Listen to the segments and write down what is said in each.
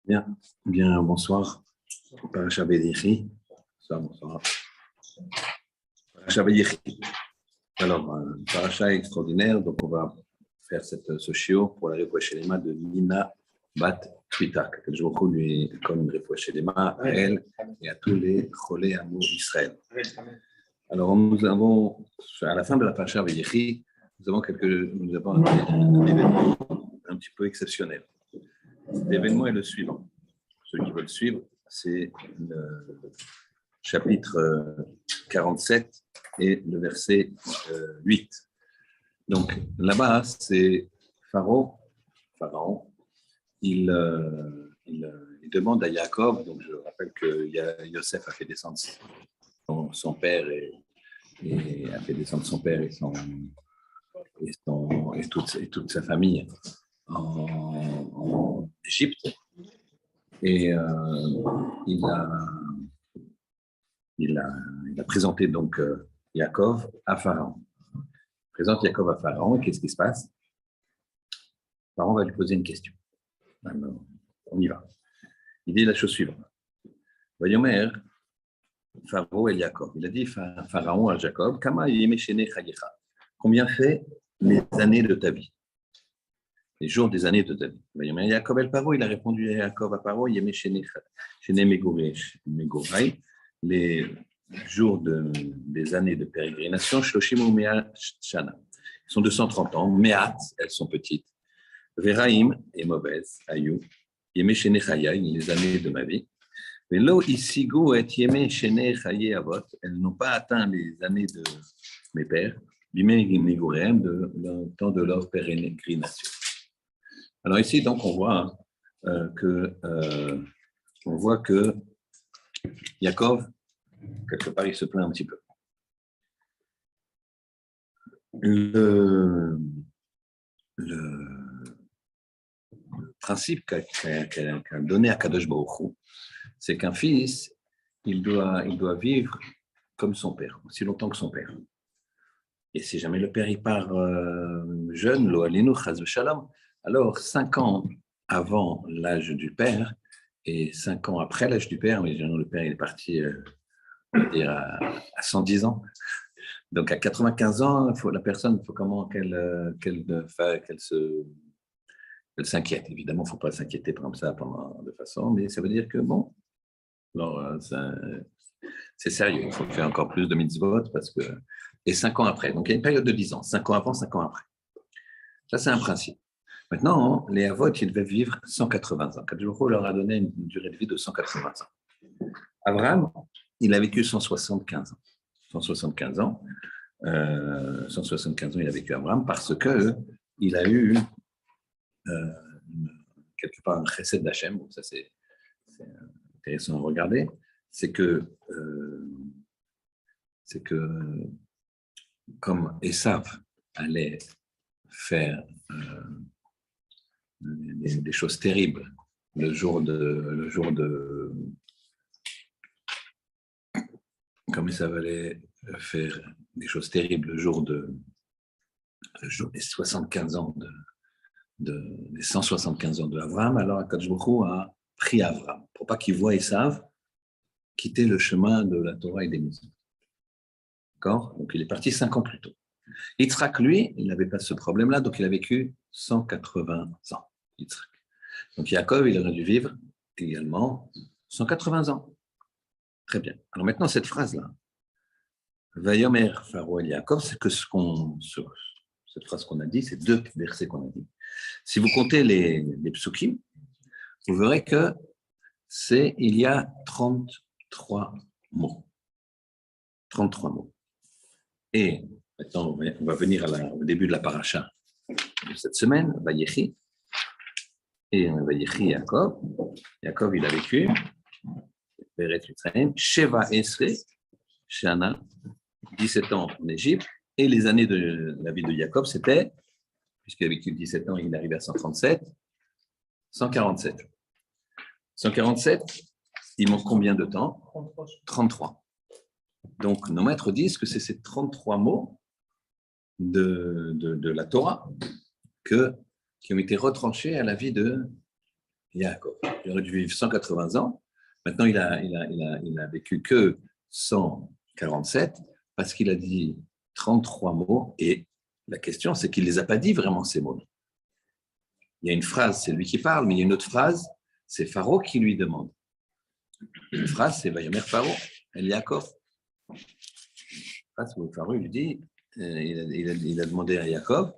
Bien, bien, bonsoir. Parasha Vayechi. Bonsoir. Parasha Vayechi. Alors, parasha extraordinaire, donc on va faire ce shiur pour la Refoua Shelema de Nina Bat Twita. Que le jour lui comme une Refoua Shelema à elle et à tous les Cholei Amo Israël. Alors, nous avons, à la fin de la Parasha Vayechi, nous avons un événement un petit peu exceptionnel. L'événement est le suivant. Ceux qui veulent suivre, c'est le chapitre 47 et le verset 8. Donc là-bas, c'est Pharaon, il demande à Yaakov, donc je rappelle que Yosef a fait descendre son père et a fait descendre son père et toute sa famille en Égypte. Et il a présenté donc Yaakov à Pharaon. Il présente Yaakov à Pharaon, et qu'est-ce qui se passe? Pharaon va lui poser une question. Alors, on y va. Il dit la chose suivante. Vayomer, Pharaon et Yaakov. Il a dit Pharaon à Jacob, Kama yemeshene chayecha. Combien fait les années de ta vie? Les jours des années de ta vie. Vayomer Yaakov el Paro, il a répondu à Yaakov à Paro, yemeshene megorai. Les jours des années de pérégrination, Shloshim ou Mea Shana. Ils sont 230 ans. Meat, elles sont petites. Veraim est mauvaise. Ayou. Yeme Shene Chayai, les années de ma vie. Velo Isigu et Yeme Shene Chayai Avot, elles n'ont pas atteint les années de mes pères. Bimé Migurem, le temps de leur pérégrination. Alors ici, donc, on voit que Yaakov, quelque part, il se plaint un petit peu. Le principe qu'a donné à Kadosh Baruch Hu, c'est qu'un fils, il doit vivre comme son père, aussi longtemps que son père. Et si jamais le père il part jeune, lo alinu chas v'shalom, alors 5 ans avant l'âge du père et 5 ans après l'âge du père, mais le père il est parti on va dire à 110 ans. Donc à 95 ans, la personne, il faut comment qu'elle s'inquiète. Évidemment, il ne faut pas s'inquiéter comme ça de façon, mais ça veut dire que bon, alors c'est sérieux. Il faut faire encore plus de mitzvot parce que et 5 ans après. Donc il y a une période de 10 ans, 5 ans avant, 5 ans après. Ça c'est un principe. Maintenant, les Avot, ils devaient vivre 180 ans. Kadosh leur a donné une durée de vie de 180 ans. Abraham, il a vécu 175 ans. 175 ans. 175 ans, il a vécu Abraham parce qu'il a eu quelque part un chesed d'Hachem. Ça, c'est intéressant à regarder. C'est que comme Esav allait faire des choses terribles le jour de comme Esav allait faire des choses terribles le jour des 75 ans des 175 ans de Abraham, alors Akadosh Baruch Hu a pris Abraham pour pas qu'il voie Esav quitter le chemin de la Torah et des mitzvot. D'accord? Donc il est parti 5 ans plus tôt. Yitzhak, lui, il n'avait pas ce problème-là, donc il a vécu 180 ans. Yitzhak. Donc Yaakov, il aurait dû vivre également 180 ans. Très bien. Alors maintenant, cette phrase-là, Vayomer Pharaon et Yaakov, c'est que cette phrase qu'on a dit, c'est 2 versets qu'on a dit. Si vous comptez les psukim, vous verrez que il y a 33 mots. 33 mots. Et maintenant, on va venir au début de la paracha de cette semaine, Vayechi. Et Vayechi Yaakov. Yaakov, il a vécu Eretz Mitzrayim, Sheva Esre, Shana, 17 ans en Égypte. Et les années de la vie de Yaakov, c'était, puisqu'il a vécu 17 ans, il est arrivé à 137, 147. 147, il manque combien de temps? 33. Donc, nos maîtres disent que c'est ces 33 mots de la Torah qui ont été retranchés à la vie de Yaakov. Il aurait dû vivre 180 ans. Maintenant, il a vécu que 147 parce qu'il a dit 33 mots. Et la question, c'est qu'il ne les a pas dit vraiment, ces mots. Il y a une phrase, c'est lui qui parle, mais il y a une autre phrase, c'est Pharaon qui lui demande. Une phrase, c'est Vayomer Pharaon, El Yaakov. Où Pharaon lui dit, il a demandé à Yaakov,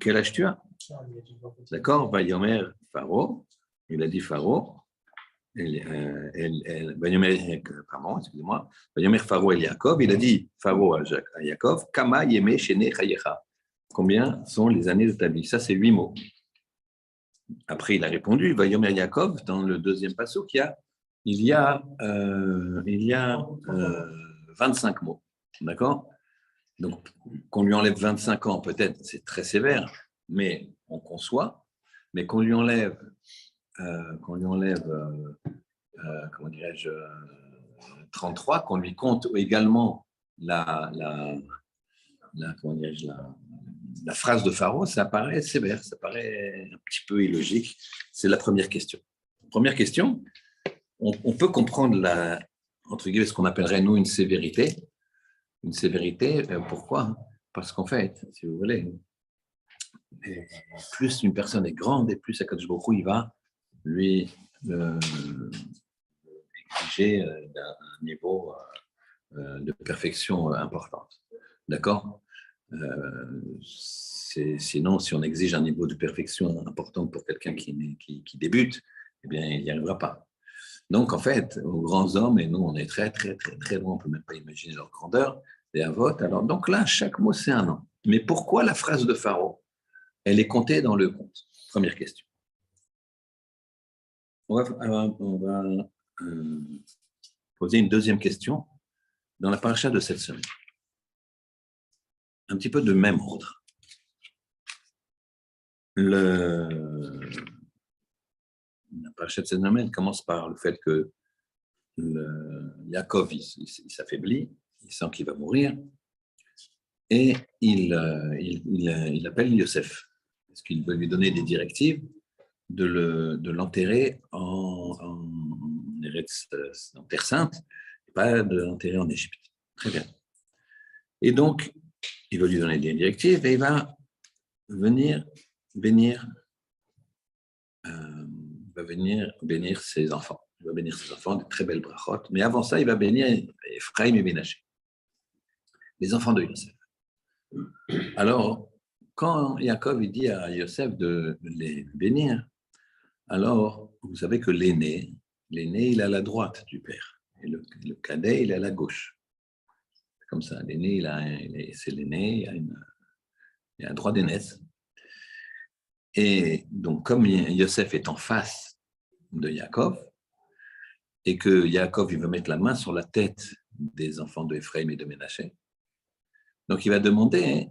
quel âge tu as? D'accord, Vayomer Pharaon, il a dit Pharaon, pardon, excusez-moi, Vayomer Pharaon El Yaakov, il a dit Pharaon à Yaakov, Kama Yeme Shene Chayecha. Combien sont les années de ta vie? Ça, c'est 8 mots. Après, il a répondu, Vayomer Yaakov, dans le deuxième passage, il y a 25 mots. D'accord? Donc, qu'on lui enlève 25 ans, peut-être, c'est très sévère, mais on conçoit. Mais qu'on lui enlève, comment dirais-je, 33, qu'on lui compte également la phrase de Pharaon, ça paraît sévère, ça paraît un petit peu illogique. C'est la première question. Première question, on peut comprendre entre guillemets, ce qu'on appellerait, nous, une sévérité. Une sévérité, pourquoi? Parce qu'en fait, si vous voulez, plus une personne est grande et plus Akadosh Baruch Hu, il va lui exiger un niveau de perfection importante. D'accord? Sinon, si on exige un niveau de perfection important pour quelqu'un qui débute, eh bien, il n'y arrivera pas. Donc, en fait, aux grands hommes, et nous, on est très, très, très, très loin, on ne peut même pas imaginer leur grandeur, les avot. Alors, donc là, chaque mot, c'est un an. Mais pourquoi la phrase de Pharaon, elle est comptée dans le compte? Première question. On va poser une deuxième question dans la paracha de cette semaine. Un petit peu de même ordre. La paracha de cette semaine commence par le fait que Yaakov, il s'affaiblit, il sent qu'il va mourir, et il appelle Yosef, parce qu'il veut lui donner des directives de l'enterrer en Terre Sainte, et pas de l'enterrer en Égypte. Très bien. Et donc, il veut lui donner des directives, et il va venir bénir ses enfants. Il va bénir ses enfants, des très belles brachot. Mais avant ça, il va bénir Ephraim et Ménaché, les enfants de Yosef. Alors, quand Yaakov dit à Yosef de les bénir, alors, vous savez que l'aîné, il est à la droite du père. Et le cadet, il est à la gauche. C'est comme ça. L'aîné, c'est l'aîné, il a un droit d'aînesse. Et donc, comme Yosef est en face de Yaakov, et que Yaakov, il veut mettre la main sur la tête des enfants de Ephraim et de Ménaché, donc il va demander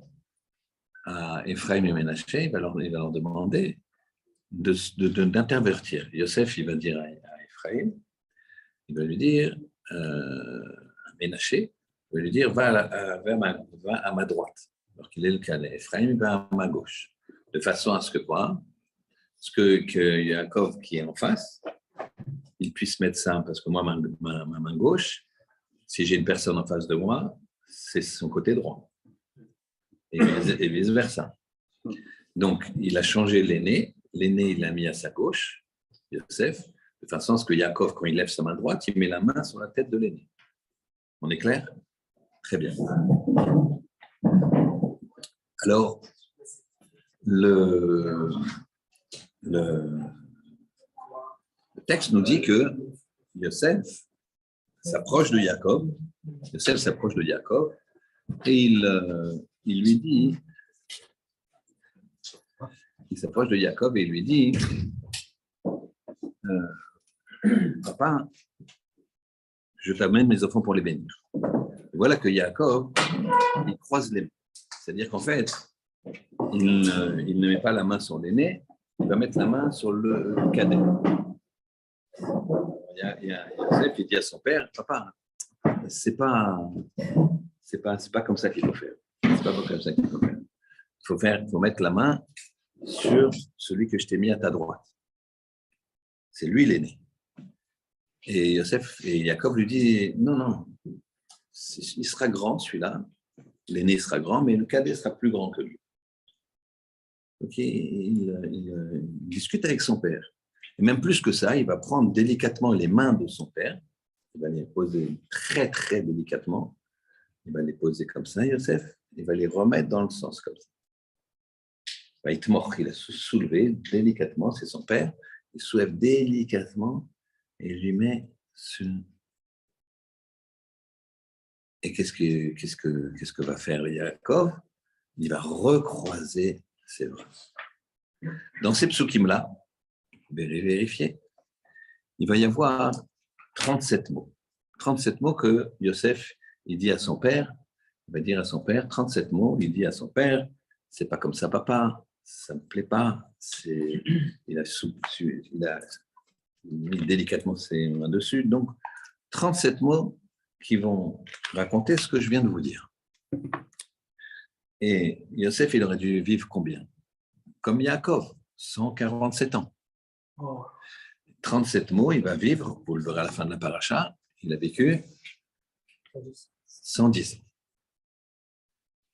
à Ephraim et Ménaché, il va leur demander d'intervertir. Yosef, il va dire à Ephraim, il va lui dire, à Ménaché, il va lui dire, va à ma droite. Alors qu'il est le cadet. Ephraim va à ma gauche. De façon à ce que quoi? Que Yaakov, qui est en face, il puisse mettre ça, parce que moi, ma main gauche, si j'ai une personne en face de moi, c'est son côté droit. Et vice-versa. Donc, il a changé l'aîné. L'aîné, il l'a mis à sa gauche, Yosef, de façon à ce que Yaakov, quand il lève sa main droite, il met la main sur la tête de l'aîné. On est clair? Très bien. Alors, le texte nous dit que Yosef s'approche de Yaakov. Yosef s'approche de Yaakov et il lui dit, il s'approche de Yaakov et il lui dit, papa, je t'amène mes enfants pour les bénir. Et voilà que Yaakov, il croise les mains. C'est-à-dire qu'en fait, il ne met pas la main sur l'aîné, il va mettre la main sur le cadet. Il y a Yosef, il dit à son père, papa, c'est pas comme ça qu'il faut faire. C'est pas comme ça qu'il faut faire. Il faut mettre la main sur celui que je t'ai mis à ta droite. C'est lui l'aîné. Et Yosef et Jacob lui disent, non, il sera grand celui-là, l'aîné sera grand, mais le cadet sera plus grand que lui. Donc il discute avec son père. Et même plus que ça, il va prendre délicatement les mains de son père, il va les poser très, très délicatement, il va les poser comme ça, Yosef, il va les remettre dans le sens comme ça. Il a soulevé délicatement, c'est son père, il soulève délicatement et il lui met sur... Et qu'est-ce que va faire Yaakov? Il va recroiser ses bras. Dans ces psukim-là, vous pouvez vérifier, il va y avoir 37 mots. 37 mots que Yosef, il dit à son père, il va dire à son père, 37 mots, il dit à son père, c'est pas comme ça, papa, ça me plaît pas, il a mis délicatement ses mains dessus. Donc, 37 mots qui vont raconter ce que je viens de vous dire. Et Yosef, il aurait dû vivre combien? Comme Yaakov, 147 ans. 37 mots, il va vivre, vous le verrez à la fin de la paracha, il a vécu 110 ans.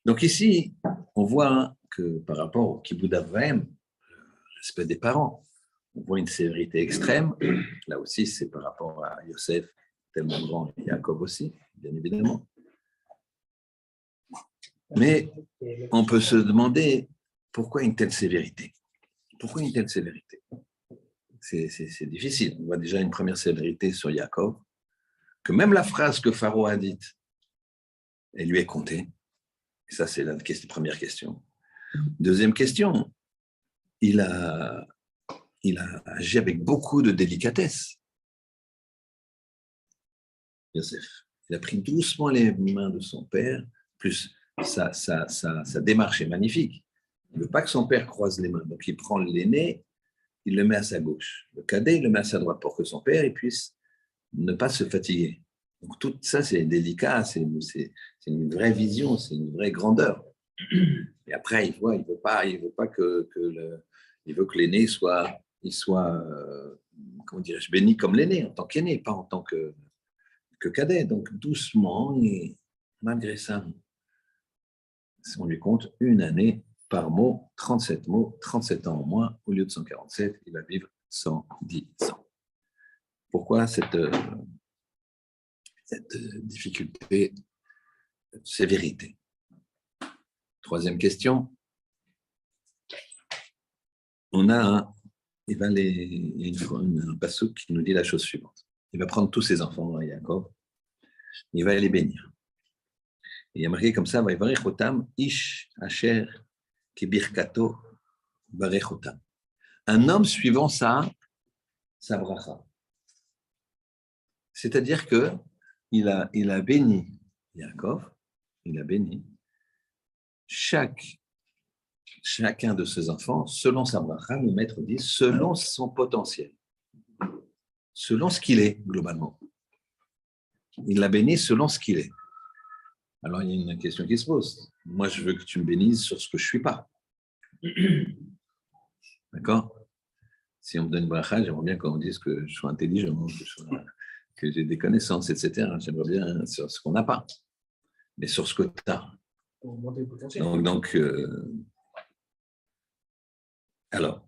Donc ici, on voit que par rapport au Kibbout Avraham, le respect des parents, on voit une sévérité extrême. Là aussi, c'est par rapport à Yosef, tellement grand, et Jacob aussi, bien évidemment. Mais on peut se demander pourquoi une telle sévérité? Pourquoi une telle sévérité? C'est difficile. On voit déjà une première sévérité sur Jacob, que même la phrase que Pharaon a dite, elle lui est comptée. Et ça, c'est la première question. Deuxième question, il a agi avec beaucoup de délicatesse. Yosef, il a pris doucement les mains de son père, plus sa démarche est magnifique. Il ne veut pas que son père croise les mains, donc il prend l'aîné, il le met à sa gauche. Le cadet, il le met à sa droite pour que son père il puisse ne pas se fatiguer. Donc tout ça, c'est délicat, c'est une vraie vision, c'est une vraie grandeur. Et après, il veut pas que il veut que l'aîné soit comment dirais-je, béni comme l'aîné, en tant qu'aîné, pas en tant que cadet. Donc doucement, et malgré ça, on lui compte une année par mot, 37 mots, 37 ans en moins, au lieu de 147, il va vivre 110 ans. Pourquoi cette difficulté, cette sévérité? Troisième question. On a un passouk qui nous dit la chose suivante. Il va prendre tous ses enfants, Jacob, il va les bénir. Et il y a marqué comme ça, va yivarech otam ish asher kibirkato barech otam. Un homme suivant sa bracha. C'est-à-dire que il a béni Yaakov, il a béni chacun de ses enfants selon sa bracha, le maître dit, selon son potentiel, selon ce qu'il est globalement. Il l'a béni selon ce qu'il est. Alors il y a une question qui se pose. Moi, je veux que tu me bénisses sur ce que je ne suis pas. D'accord? Si on me donne une bracha, j'aimerais bien qu'on me dise que je sois intelligent, que j'ai des connaissances, etc. J'aimerais bien sur ce qu'on n'a pas, mais sur ce que tu as. Donc alors,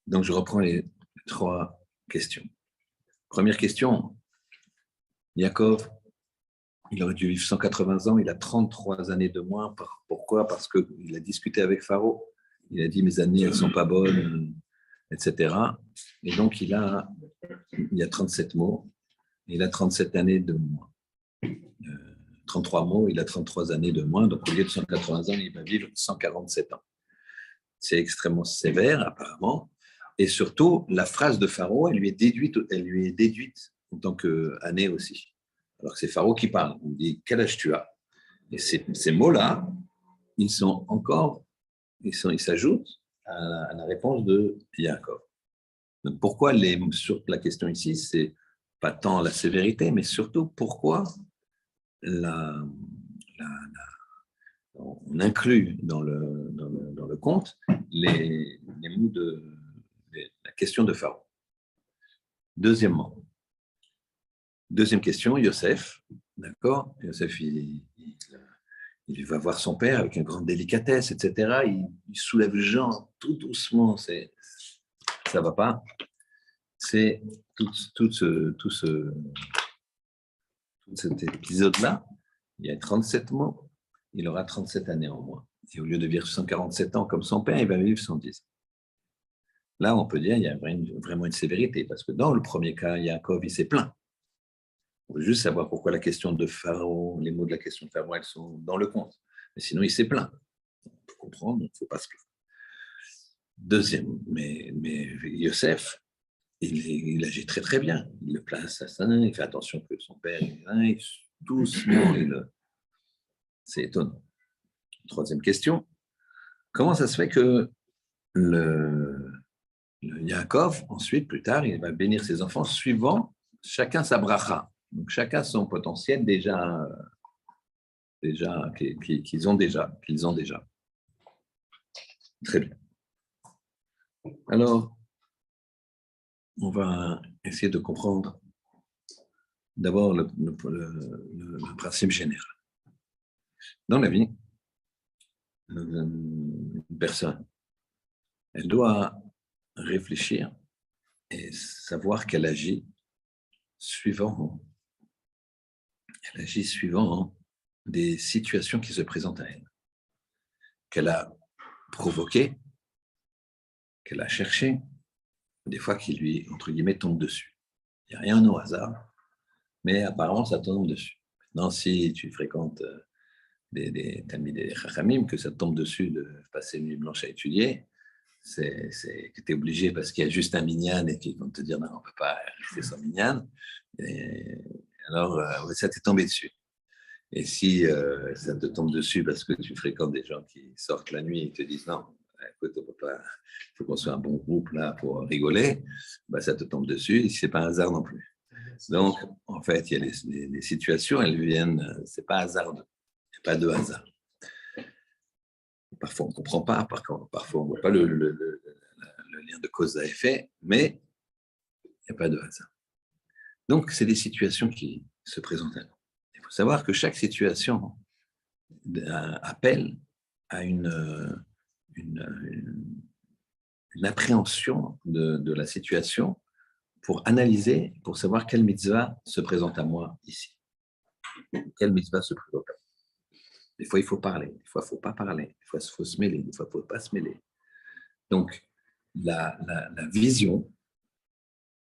donc je reprends les 3 questions. Première question, Yaakov, il aurait dû vivre 180 ans, il a 33 années de moins. Pourquoi? Parce qu'il a discuté avec Pharaon. Il a dit, mes années, elles ne sont pas bonnes, etc. Et donc, il y a 37 mots, il a 37 années de moins. 33 mots, il a 33 années de moins. Donc, au lieu de 180 ans, il va vivre 147 ans. C'est extrêmement sévère, apparemment. Et surtout, la phrase de Pharaon, elle lui est déduite en tant qu'année aussi. Alors que c'est Pharaon qui parle. Il dit, quel âge tu as? Et ces mots-là, ils s'ajoutent à la réponse de Yaakov. Donc pourquoi la question ici, c'est pas tant la sévérité, mais surtout pourquoi on inclut dans le conte les mots de question de Pharaon. Deuxième question, Yosef, d'accord? Yosef, il va voir son père avec une grande délicatesse, etc. Il soulève Jean tout doucement, ça ne va pas. C'est tout cet épisode-là, il y a 37 mots, il aura 37 années en moins. Et au lieu de vivre 147 ans comme son père, il va vivre 110. Là, on peut dire qu'il y a vraiment une sévérité, parce que dans le premier cas, Yaakov, il s'est plaint. On veut juste savoir pourquoi la question de Pharaon, les mots de la question de Pharaon, elles sont dans le conte. Mais sinon, il s'est plaint. Pour comprendre, il ne faut pas se plaindre. Deuxième, mais Yosef, il agit très très bien. Il le place à ça, il fait attention que son père, doucement, c'est étonnant. Troisième question, comment ça se fait que le Yaakov, ensuite, plus tard, il va bénir ses enfants suivant chacun sa bracha. Donc chacun son potentiel qu'ils ont déjà. Très bien. Alors, on va essayer de comprendre d'abord le principe général. Dans la vie, une personne, elle doit réfléchir et savoir qu'elle agit suivant des situations qui se présentent à elle, qu'elle a provoquées, qu'elle a cherchées, des fois qui lui, entre guillemets, tombent dessus. Il n'y a rien au hasard, mais apparemment, ça tombe dessus. Maintenant, si tu fréquentes des Chachamim, que ça tombe dessus de passer une nuit blanche à étudier, c'est que tu es obligé parce qu'il y a juste un minyan et qu'ils vont te dire non, on ne peut pas rester sans minyan. Et alors, ça t'est tombé dessus. Et si ça te tombe dessus parce que tu fréquentes des gens qui sortent la nuit et te disent non, écoute, il faut qu'on soit un bon groupe là pour rigoler, bah, ça te tombe dessus et ce n'est pas un hasard non plus. Donc, en fait, il y a les situations, elles viennent, ce n'est pas hasard, il n'y a pas de hasard. Parfois, on ne comprend pas, parfois, on ne voit pas le lien de cause à effet, mais il n'y a pas de hasard. Donc, c'est des situations qui se présentent à nous. Il faut savoir que chaque situation appelle à une appréhension de la situation pour analyser, pour savoir quelle mitzvah se présente à moi ici. Quelle mitzvah se présente à moi. Des fois, il faut parler, des fois, il ne faut pas parler, des fois, il faut se mêler, des fois, il ne faut pas se mêler. Donc, la vision,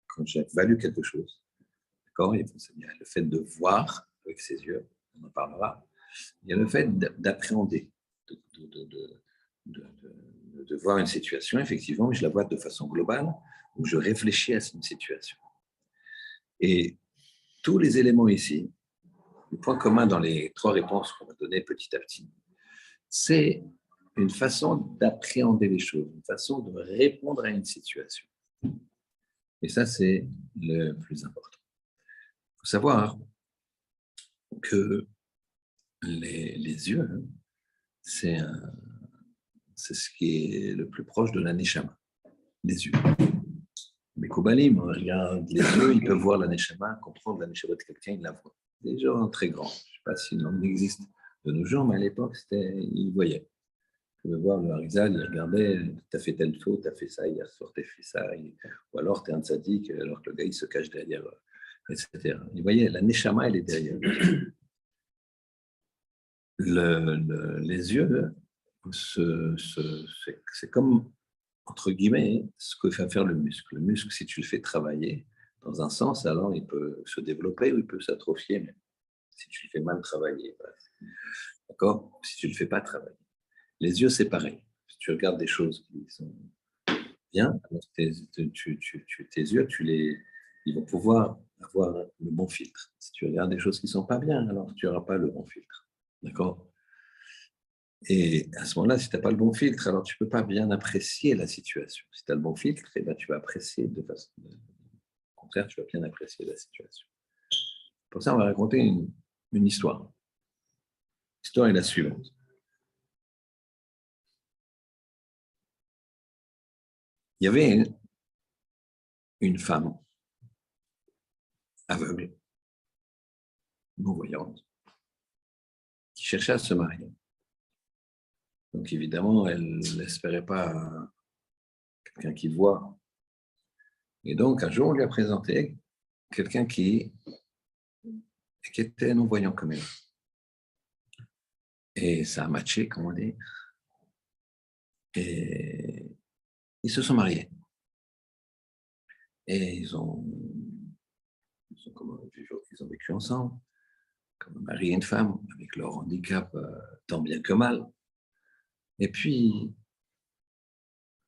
quand j'évalue quelque chose, d'accord, il y a le fait de voir avec ses yeux, on en parlera, il y a le fait d'appréhender, de voir une situation, effectivement, mais je la vois de façon globale, où je réfléchis à une situation. Et tous les éléments ici, le point commun dans les trois réponses qu'on va donner petit à petit, c'est une façon d'appréhender les choses, une façon de répondre à une situation. Et ça, c'est le plus important. Il faut savoir que les yeux, c'est ce qui est le plus proche de la neshama, les yeux. Les Koubalim regardent les yeux, ils peuvent voir la neshama, comprendre la neshama de quelqu'un, ils la voient. Des gens très grands. Je ne sais pas si l'homme existe de nos jours, mais à l'époque, ils voyaient. Ils pouvaient voir le Harizal, ils regardaient, tu as fait telle faute, tu as fait ça, hier soir, tu as fait ça, ou alors tu es un tzaddik, alors que le gars, il se cache derrière, etc. Ils voyaient, la neshama, elle est derrière. Les yeux, c'est comme, entre guillemets, ce que fait faire le muscle. Le muscle, si tu le fais travailler dans un sens, alors il peut se développer ou il peut s'atrophier même. Si tu le fais mal travailler. D'accord? Si tu ne le fais pas travailler. Les yeux, c'est pareil. Si tu regardes des choses qui sont bien, alors tes yeux, ils vont pouvoir avoir le bon filtre. Si tu regardes des choses qui ne sont pas bien, alors tu n'auras pas le bon filtre. D'accord? Et à ce moment-là, si tu n'as pas le bon filtre, alors tu ne peux pas bien apprécier la situation. Si tu as le bon filtre, eh ben, tu vas apprécier de façon... Au contraire, tu vas bien apprécier la situation. Pour ça, on va raconter une histoire. L'histoire est la suivante. Il y avait une femme aveugle, non-voyante, qui cherchait à se marier. Donc évidemment, elle n'espérait pas quelqu'un qui voit. Et donc un jour, on lui a présenté quelqu'un qui était non-voyant comme elle. Et ça a matché, comme on dit. Et ils se sont mariés. Et ils ont vécu ensemble, comme un mari et une femme, avec leur handicap tant bien que mal. Et puis,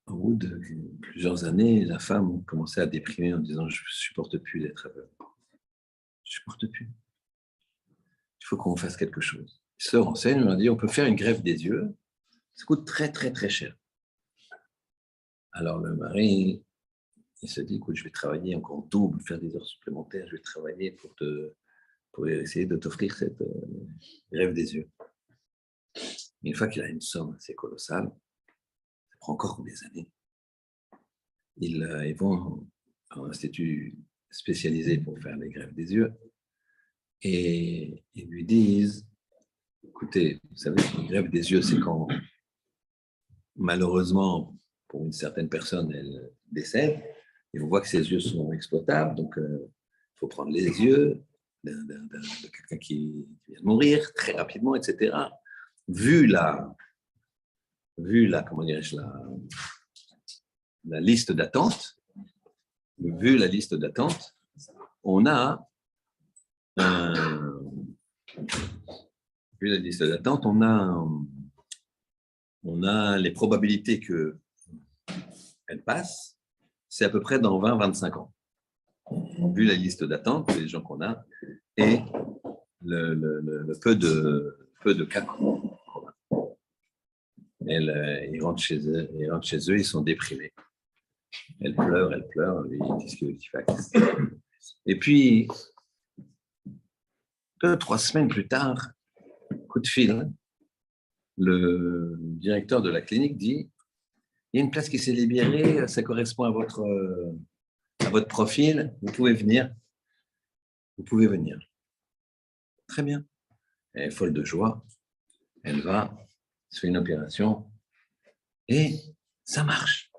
au bout de plusieurs années, la femme commençait à déprimer en disant « Je ne supporte plus d'être aveugle. Je ne supporte plus. Il faut qu'on fasse quelque chose. » Ils se renseignent, on leur dit « On peut faire une greffe des yeux. Ça coûte très, très, très cher. » Alors le mari, il se dit « Écoute, je vais travailler encore double, faire des heures supplémentaires. Je vais travailler pour essayer de t'offrir cette greffe des yeux. » Une fois qu'il a une somme assez colossale, ça prend encore des années. Ils vont à un institut spécialisé pour faire les greffes des yeux et ils lui disent « Écoutez, vous savez, une greffe des yeux, c'est quand, malheureusement, pour une certaine personne, elle décède et on voit que ses yeux sont exploitables, donc il faut prendre les yeux de quelqu'un qui vient de mourir très rapidement, etc. » Vu la comment dirais-je, la liste d'attente, on a vu la liste d'attente, on a les probabilités qu'elle passe, c'est à peu près dans 20-25 ans. Vu la liste d'attente, les gens qu'on a, et le peu de cas qu'on a. Ils rentrent chez eux, ils sont déprimés. Elle pleure, lui, qu'est-ce qu'il fait? Et puis, 2-3 semaines plus tard, coup de fil, le directeur de la clinique dit « Il y a une place qui s'est libérée, ça correspond à votre profil, vous pouvez venir. » Très bien. Elle est folle de joie, elle va, se fait une opération, et ça marche.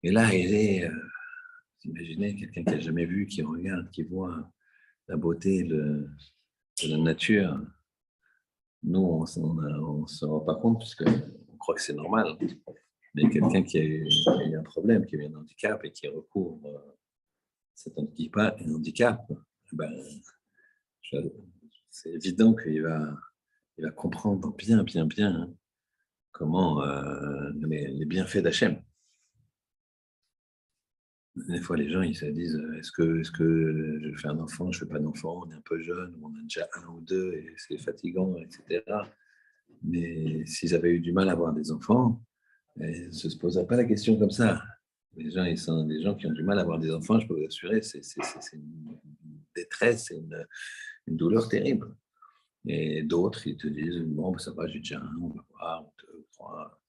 Et là, elle est, vous imaginez, quelqu'un qui n'a jamais vu, qui regarde, qui voit la beauté de la nature. Nous, on ne se rend pas compte puisqu'on croit que c'est normal. Mais quelqu'un qui a eu un problème, qui a eu un handicap et qui recouvre cet handicap, ben, c'est évident qu'il va comprendre bien comment les bienfaits d'Hachem. Des fois, les gens ils se disent est-ce que je fais un enfant, je ne fais pas d'enfant, on est un peu jeune, on a déjà un ou deux et c'est fatigant, etc. Mais s'ils avaient eu du mal à avoir des enfants, ils ne se poseraient pas la question comme ça. Les gens qui ont du mal à avoir des enfants, je peux vous assurer, c'est une détresse, c'est une douleur terrible. Et d'autres, ils te disent bon, ça va, j'ai déjà un, on va voir, 2, 3.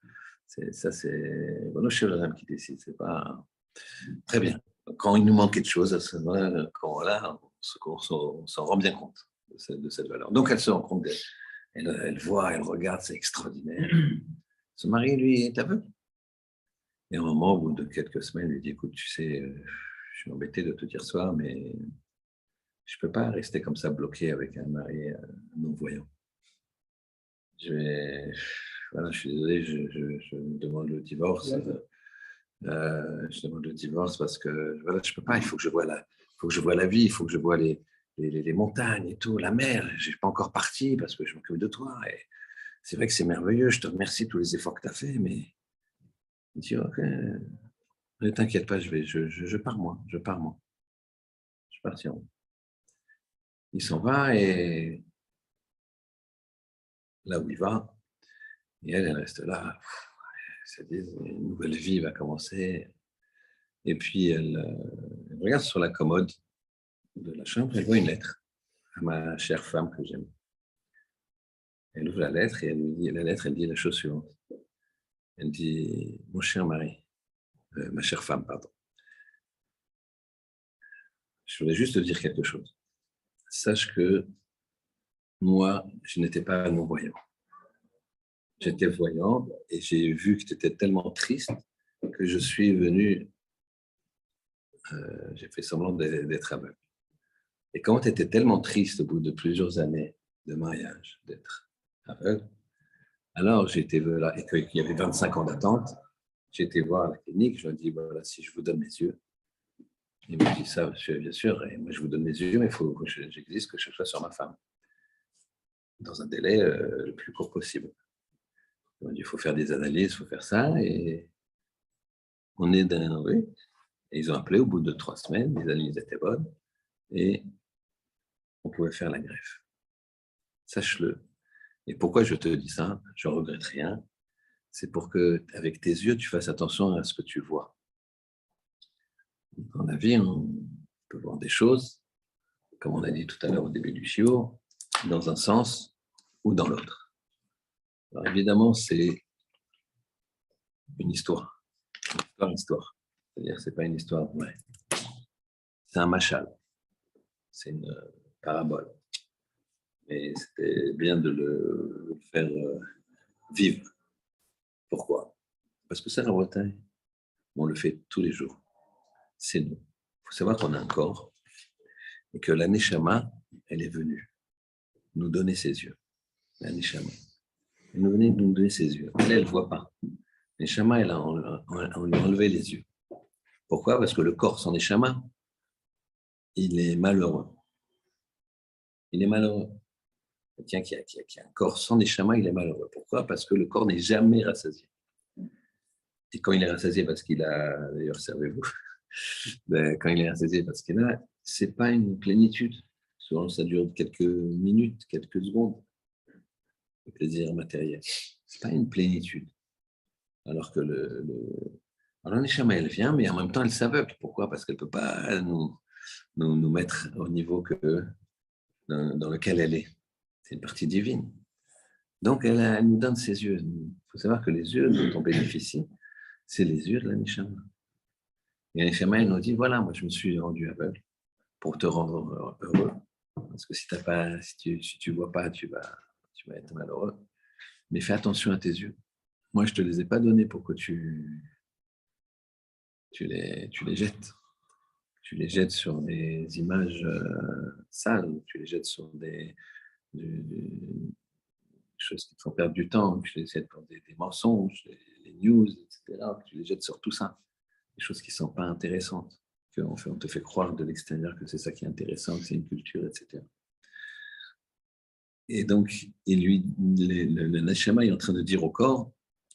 C'est bon, chez l'homme qui décide, c'est pas. Très bien. Quand il nous manque quelque chose, à ce moment-là, on s'en rend bien compte de cette valeur. Donc, elle se rend compte, elle voit, elle regarde, c'est extraordinaire. Son mari, lui, est aveugle. Et à un moment, au bout de quelques semaines, il lui dit écoute, tu sais, je suis embêté de te dire ça, mais je ne peux pas rester comme ça bloqué avec un mari non-voyant. Voilà, je suis désolé, je demande le divorce. Je demande le divorce parce que voilà, je peux pas, il faut que je voie la vie, il faut que je voie les montagnes et tout, la mer. Je suis pas encore parti parce que je m'occupe de toi. Et c'est vrai que c'est merveilleux, je te remercie de tous les efforts que tu as fait, mais il dit ok, ne t'inquiète pas, je pars moi. Je suis parti. Il s'en va et là où il va, et elle reste là. Une nouvelle vie va commencer. Et puis elle regarde sur la commode de la chambre, elle voit une lettre à ma chère femme que j'aime. Elle ouvre la lettre et elle dit la chose suivante. Elle dit mon cher mari, ma chère femme, pardon. je voulais juste te dire quelque chose. Sache que moi, je n'étais pas non-voyant. J'étais voyant et j'ai vu que tu étais tellement triste que je suis venu, j'ai fait semblant d'être aveugle. Et quand tu étais tellement triste au bout de plusieurs années de mariage, d'être aveugle, alors j'ai été là, et qu'il y avait 25 ans d'attente, j'ai été voir la clinique, je leur ai dit, voilà, si je vous donne mes yeux, ils m'ont dit ça, monsieur, bien sûr, et moi je vous donne mes yeux, mais il faut que j'existe, que je sois sur ma femme, dans un délai le plus court possible. Ils m'ont dit, il faut faire des analyses, il faut faire ça, et on est dans, oui. Et ils ont appelé au bout de 3 semaines, les analyses étaient bonnes, et on pouvait faire la greffe. Sache-le. Et pourquoi je te dis ça? Je ne regrette rien. C'est pour que, avec tes yeux, tu fasses attention à ce que tu vois. Dans la vie, on peut voir des choses, comme on a dit tout à l'heure au début du shiur, dans un sens ou dans l'autre. Alors évidemment, c'est une histoire. Histoire. C'est-à-dire, ce n'est pas une histoire vraie. C'est un machal. C'est une parabole. Mais c'était bien de le faire vivre. Pourquoi? Parce que ça, la Bretagne, on le fait tous les jours. C'est nous. Il faut savoir qu'on a un corps et que la Neshama, elle est venue nous donner ses yeux. La Neshama. Elle nous venait nous donner ses yeux. Elle ne voit pas. Neshama, on lui a enlevé les yeux. Pourquoi? Parce que le corps sans Neshama, il est malheureux. Il est malheureux. Quelqu'un qui a un corps sans Neshama, il est malheureux. Pourquoi? Parce que le corps n'est jamais rassasié. Et quand il est rassasié parce qu'il a, d'ailleurs, servez-vous, quand il est rassasié parce qu'il a, c'est pas une plénitude. Souvent, ça dure quelques minutes, quelques secondes, le plaisir matériel. C'est pas une plénitude. Alors que alors Neshama, elle vient, mais en même temps, elle s'aveugle. Pourquoi? Parce qu'elle peut pas nous mettre au niveau dans lequel elle est. C'est une partie divine. Donc, elle nous donne ses yeux. Il faut savoir que les yeux dont on bénéficie, c'est les yeux de la Neshama. Et la Neshama, elle nous dit, voilà, moi, je me suis rendu aveugle pour te rendre heureux. Parce que si tu vois pas, tu vas être malheureux. Mais fais attention à tes yeux. Moi, je te les ai pas donnés pour que tu les jettes. Tu les jettes sur des images sales, tu les jettes sur des choses qui te font perdre du temps, tu les jettes pour des mensonges, les news, etc. Tu les jettes sur tout ça. Des choses qui ne sont pas intéressantes. On te fait croire de l'extérieur que c'est ça qui est intéressant, que c'est une culture, etc. Et donc, le Neshama est en train de dire au corps,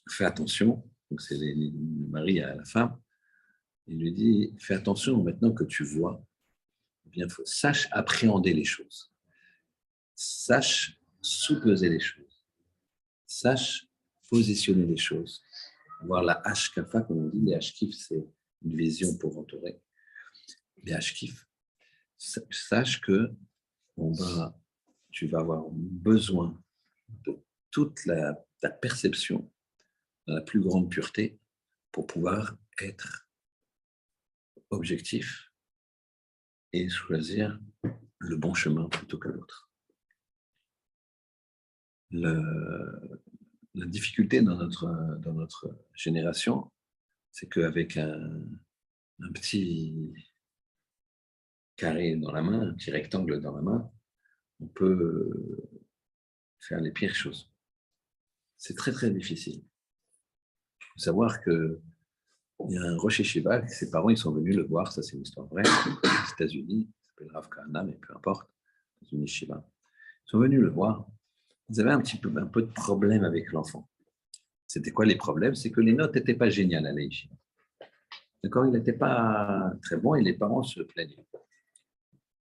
fais attention, donc c'est le mari à la femme, il lui dit, fais attention maintenant que tu vois, bien, sache appréhender les choses, sache sous-peser les choses, sache positionner les choses, voir la hashkafa, comme on dit, les hashkif, c'est une vision pour entourer, les hashkif. Sache que tu vas avoir besoin de toute ta perception dans la plus grande pureté pour pouvoir être objectif et choisir le bon chemin plutôt que l'autre. La difficulté dans notre génération, c'est qu'avec un petit carré dans la main, un petit rectangle dans la main, on peut faire les pires choses. C'est très, très difficile. Il faut savoir qu'il y a un Rosh Yeshiva, ses parents ils sont venus le voir, ça c'est une histoire vraie, aux États-Unis, il s'appelle Rav Kahana, mais peu importe, dans une yeshiva. Ils sont venus le voir. Ils avaient un peu de problème avec l'enfant. C'était quoi les problèmes? C'est que les notes n'étaient pas géniales à la yeshiva. D'accord, il n'était pas très bon et les parents se plaignaient.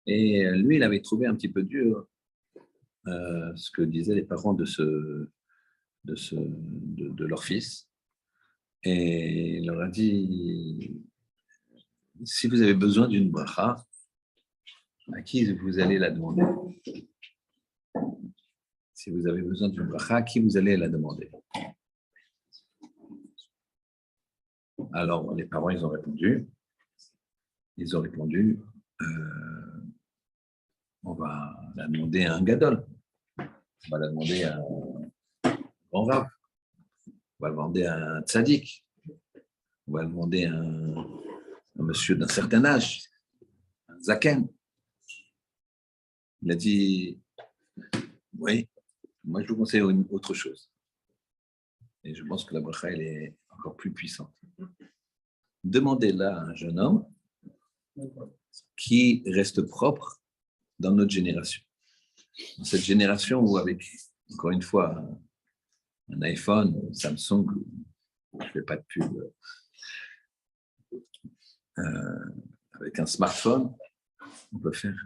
Et lui, il avait trouvé un petit peu dur ce que disaient les parents de leur fils. Et il leur a dit, si vous avez besoin d'une bracha, à qui vous allez la demander? Si vous avez besoin d'une bracha, à qui vous allez la demander? Alors, les parents, ils ont répondu on va la demander à un gadol, on va la demander à un grand rav, on va la demander à un tzaddik, on va demander à un monsieur d'un certain âge, un zaken. Il a dit, oui, moi je vous conseille autre chose. Et je pense que la bracha, elle est encore plus puissante. Demandez là à un jeune homme qui reste propre dans notre génération. Dans cette génération où avec, encore une fois, un iPhone, Samsung, je ne fais pas de pub, avec un smartphone, on peut faire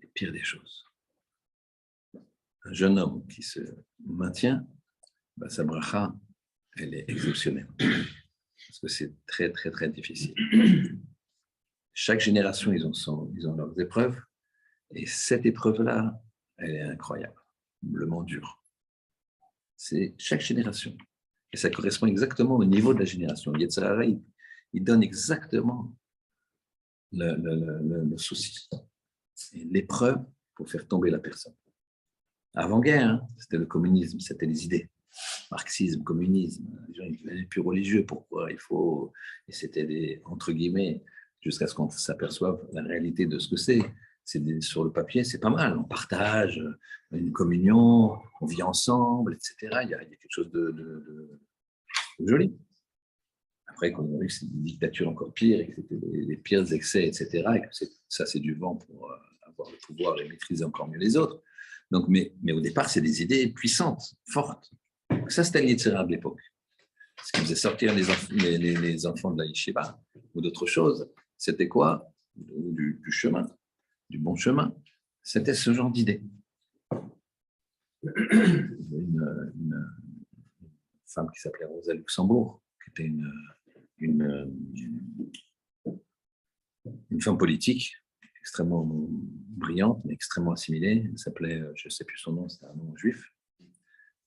les pires des choses. Un jeune homme qui se maintient, sa bracha, elle est exceptionnelle. Parce que c'est très, très, très difficile. Chaque génération, ils ont leurs épreuves. Et cette épreuve-là, elle est incroyable, humblement dure. C'est chaque génération. Et ça correspond exactement au niveau de la génération. Yetzer Hara, il donne exactement le souci. Et l'épreuve pour faire tomber la personne. Avant-guerre, hein, c'était le communisme, c'était les idées. Marxisme, communisme, les gens ils devenaient plus religieux, pourquoi il faut... Et c'était des, entre guillemets, jusqu'à ce qu'on s'aperçoive la réalité de ce que c'est. Sur le papier, c'est pas mal. On partage une communion, on vit ensemble, etc. Il y a quelque chose de joli. Après, quand on a vu que c'est une dictature encore pire, et que c'était les pires excès, etc., et que ça, c'est du vent pour avoir le pouvoir et maîtriser encore mieux les autres. Donc, mais au départ, c'est des idées puissantes, fortes. Donc ça, c'était le Yetzer Hara de l'époque. Ce qui faisait sortir les enfants de la yeshiva ou d'autres choses, c'était quoi? Du chemin, du bon chemin. C'était ce genre d'idée. Une femme qui s'appelait Rosa Luxembourg, qui était une femme politique extrêmement brillante, mais extrêmement assimilée. Elle s'appelait, je ne sais plus son nom, c'était un nom juif.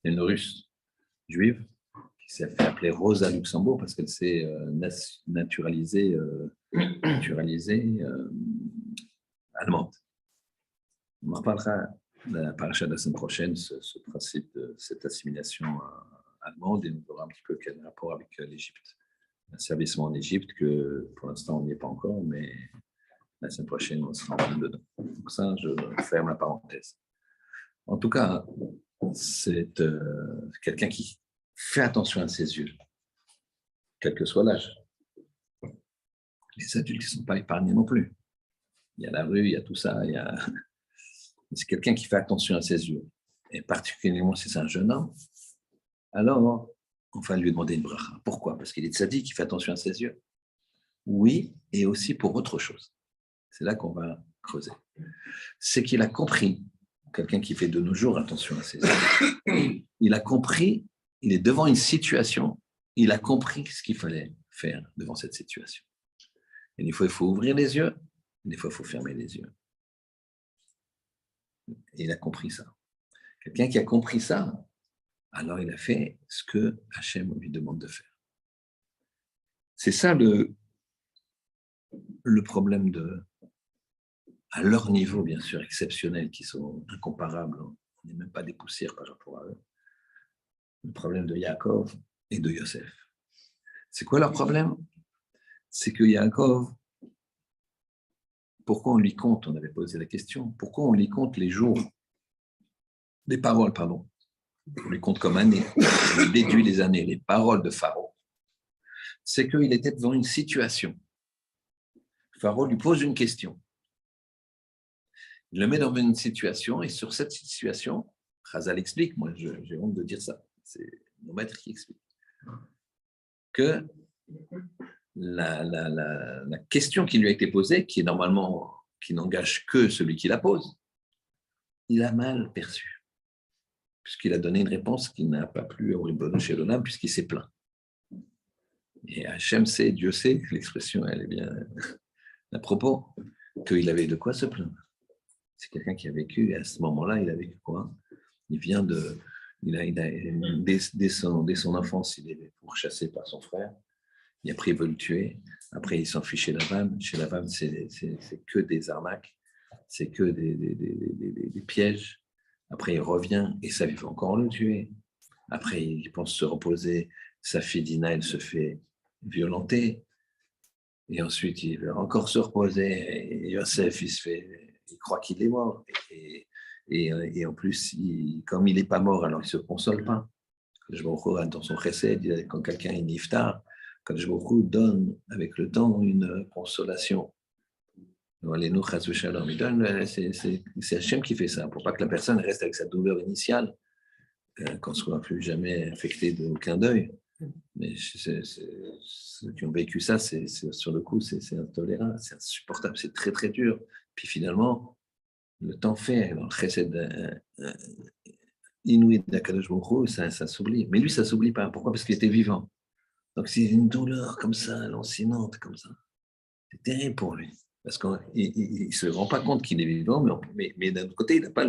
Une russe juive qui s'est fait appeler Rosa Luxembourg parce qu'elle s'est naturalisée allemande. On en reparlera dans la paracha de la semaine prochaine, ce principe de cette assimilation allemande, et on verra un petit peu quel rapport avec l'Égypte. L'asservissement en Égypte, que pour l'instant on n'y est pas encore, mais la semaine prochaine on sera en plein dedans. Donc ça, je ferme la parenthèse. En tout cas, c'est quelqu'un qui fait attention à ses yeux, quel que soit l'âge. Les adultes ne sont pas épargnés non plus. Il y a la rue, il y a tout ça, c'est quelqu'un qui fait attention à ses yeux. Et particulièrement si c'est un jeune homme, alors on va lui demander une bracha. Pourquoi? Parce qu'il est tzaddik, qui fait attention à ses yeux. Oui, et aussi pour autre chose. C'est là qu'on va creuser. C'est qu'il a compris, quelqu'un qui fait de nos jours attention à ses yeux, il a compris, il est devant une situation, il a compris ce qu'il fallait faire devant cette situation. Et des fois, il faut ouvrir les yeux, des fois, il faut fermer les yeux. Et il a compris ça. Quelqu'un qui a compris ça, alors il a fait ce que Hachem lui demande de faire. C'est ça le problème à leur niveau, bien sûr, exceptionnel, qui sont incomparables. On n'est même pas des poussières par rapport à eux. Le problème de Yaakov et de Yosef. C'est quoi leur problème? C'est que Yaakov, pourquoi on lui compte, on avait posé la question, pourquoi on lui compte les jours, les paroles, pardon, on lui compte comme années, on déduit les années, les paroles de Pharaon. C'est qu'il était devant une situation. Pharaon lui pose une question. Il le met dans une situation, et sur cette situation, Chazal explique, moi j'ai honte de dire ça, c'est nos maîtres qui expliquent, que la question qui lui a été posée, qui est normalement, qui n'engage que celui qui la pose, il a mal perçu, puisqu'il a donné une réponse qui n'a pas plu au Ribono Shel Olam, puisqu'il s'est plaint. Et Hachem sait, Dieu sait, l'expression elle est bien à propos, qu'il avait de quoi se plaindre. C'est quelqu'un qui a vécu, et à ce moment-là, il a vécu quoi? Il vient dès son enfance, il est pourchassé par son frère. Et après, il veut le tuer. Après, il s'enfuit chez Lavan. Chez Lavan, c'est que des arnaques, c'est que des pièges. Après, il revient et ça lui fait encore le tuer. Après, il pense se reposer. Sa fille Dina, elle se fait violenter. Et ensuite, il veut encore se reposer. Et Yosef, il croit qu'il est mort. Et en plus, comme il n'est pas mort, alors il ne se console pas. Je me dans son chesed, quand quelqu'un est niftar, quand je me donne avec le temps une consolation. Les nous, il donne, c'est Hachem qui fait ça, pour pas que la personne reste avec sa douleur initiale, qu'on ne soit plus jamais affecté d'aucun deuil. Mais ceux qui ont vécu ça, sur le coup, c'est intolérable, c'est insupportable, c'est très très dur. Puis finalement, le temps fait, dans le chesed inouï d'Akadosh Baruch Hu, ça s'oublie. Mais lui, ça s'oublie pas. Pourquoi? Parce qu'il était vivant. Donc c'est une douleur comme ça, lancinante, comme ça. C'est terrible pour lui. Parce qu'il ne se rend pas compte qu'il est vivant, mais d'un autre côté, il n'a pas,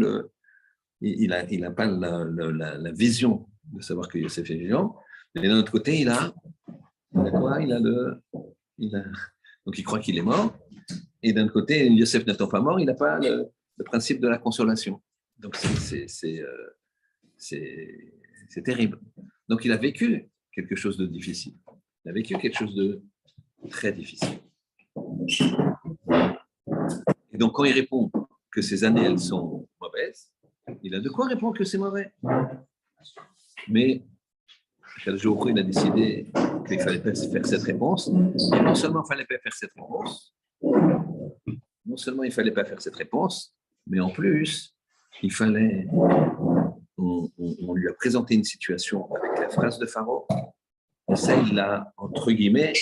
il a pas la vision de savoir que Yosef est vivant. Mais d'un autre côté, il a quoi? Donc il croit qu'il est mort. Et d'un autre côté, Yosef n'étant pas mort, il n'a pas le principe de la consolation. Donc c'est terrible. Donc il a vécu quelque chose de difficile. Il a vécu quelque chose de très difficile. Et donc quand il répond que ces années, elles sont mauvaises, il a de quoi répondre que c'est mauvais. Mais le jour où il a décidé qu'il fallait pas faire cette réponse, et non seulement il fallait pas faire cette réponse, mais en plus, il fallait, on lui a présenté une situation avec la phrase de Pharaon, et ça, il l'a, entre guillemets,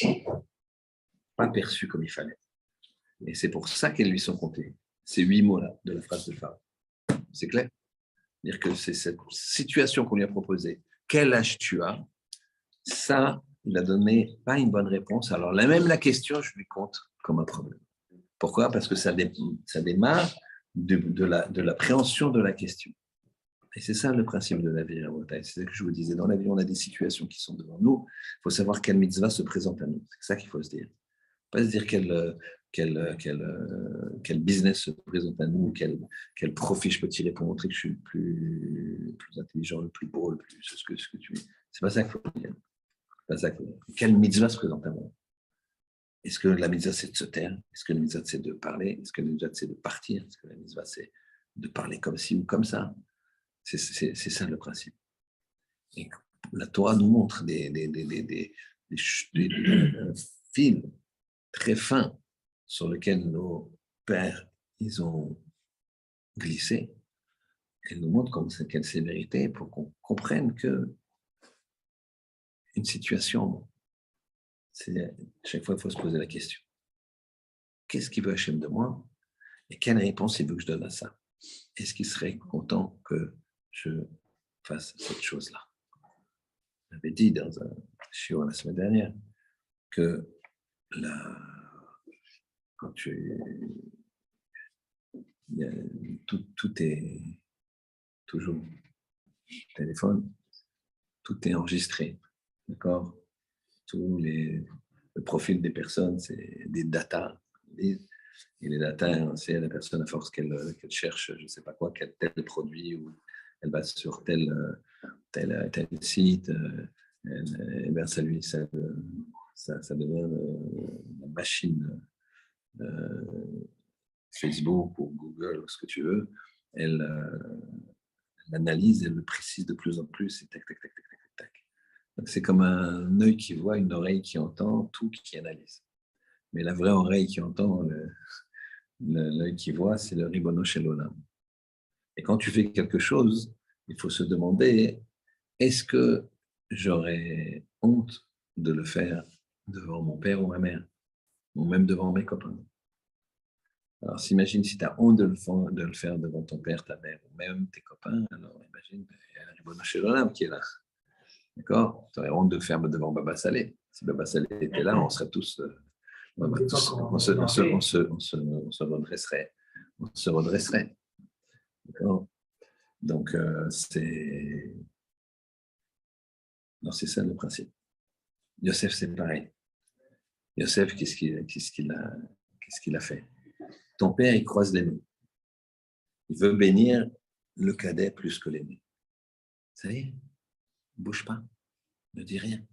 pas perçu comme il fallait. Et c'est pour ça qu'elles lui sont comptées, ces 8 mots-là de la phrase de Pharaon. C'est clair? C'est-à-dire que c'est cette situation qu'on lui a proposée. Quel âge tu as? Ça, il n'a donné pas une bonne réponse. Alors, même la question, je lui compte comme un problème. Pourquoi? Parce que ça démarre de l'appréhension de la question. Et c'est ça le principe de la vie. C'est ça que je vous disais. Dans la vie, on a des situations qui sont devant nous. Il faut savoir quelle mitzvah se présente à nous. C'est ça qu'il faut se dire. Pas se dire quel business se présente à nous, quel profit je peux tirer pour montrer que je suis le plus intelligent, le plus beau, le plus ce que tu es. C'est pas ça qu'il faut dire. Quelle mitzvah se présente à moi? Est-ce que la mitzvah, c'est de se taire? Est-ce que la mitzvah, c'est de parler? Est-ce que la mitzvah, c'est de partir? Est-ce que la mitzvah, c'est de parler comme ci ou comme ça? C'est ça le principe. Et la Torah nous montre des fils très fins sur lesquels nos pères, ils ont glissé. Elle nous montre quelle sévérité pour qu'on comprenne que une situation, chaque fois, il faut se poser la question. Qu'est-ce qu'il veut Hachem de moi? Et quelle réponse il veut que je donne à ça? Est-ce qu'il serait content que je fasse cette chose-là? J'avais dit dans un shiur la semaine dernière que quand tout est toujours téléphone, tout est enregistré, d'accord? Le profil des personnes, c'est des data. Et les data, c'est la personne, à force qu'elle cherche, je ne sais pas quoi, tel produit, ou elle va sur tel site, et bien ça devient la machine Facebook ou Google, ou ce que tu veux. Elle analyse, elle le précise de plus en plus, et tac, tac, tac, tac, tac, tac. Donc c'est comme un œil qui voit, une oreille qui entend, tout qui analyse. Mais la vraie oreille qui entend, l'œil qui voit, c'est le Ribono Shel Olam. Et quand tu fais quelque chose, il faut se demander, est-ce que j'aurais honte de le faire devant mon père ou ma mère, ou même devant mes copains? Alors, s'imagine si tu as honte de le faire devant ton père, ta mère, ou même tes copains, alors imagine, il y a Ribono Shel Olam qui est là. D'accord? Tu aurais honte de le faire devant Baba Salé. Si Baba Salé était là, on serait tous... on se redresserait. On se redresserait. D'accord? Donc, c'est ça le principe. Yosef, c'est pareil. Yosef, qu'est-ce qu'il a fait? Ton père, il croise les mains. Il veut bénir le cadet plus que l'aîné. Ça y est, ne bouge pas, ne dis rien.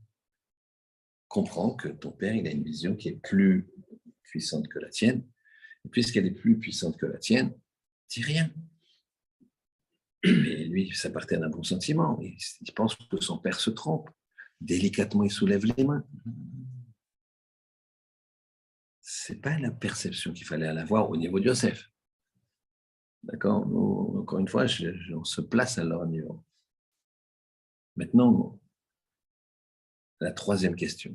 Comprends que ton père, il a une vision qui est plus puissante que la tienne. Et puisqu'elle est plus puissante que la tienne, dis rien. Mais lui, ça partait d'un bon sentiment. Il pense que son père se trompe. Délicatement, il soulève les mains. Ce n'est pas la perception qu'il fallait avoir au niveau de Yosef. D'accord? Encore une fois, on se place à leur niveau. Maintenant, la troisième question.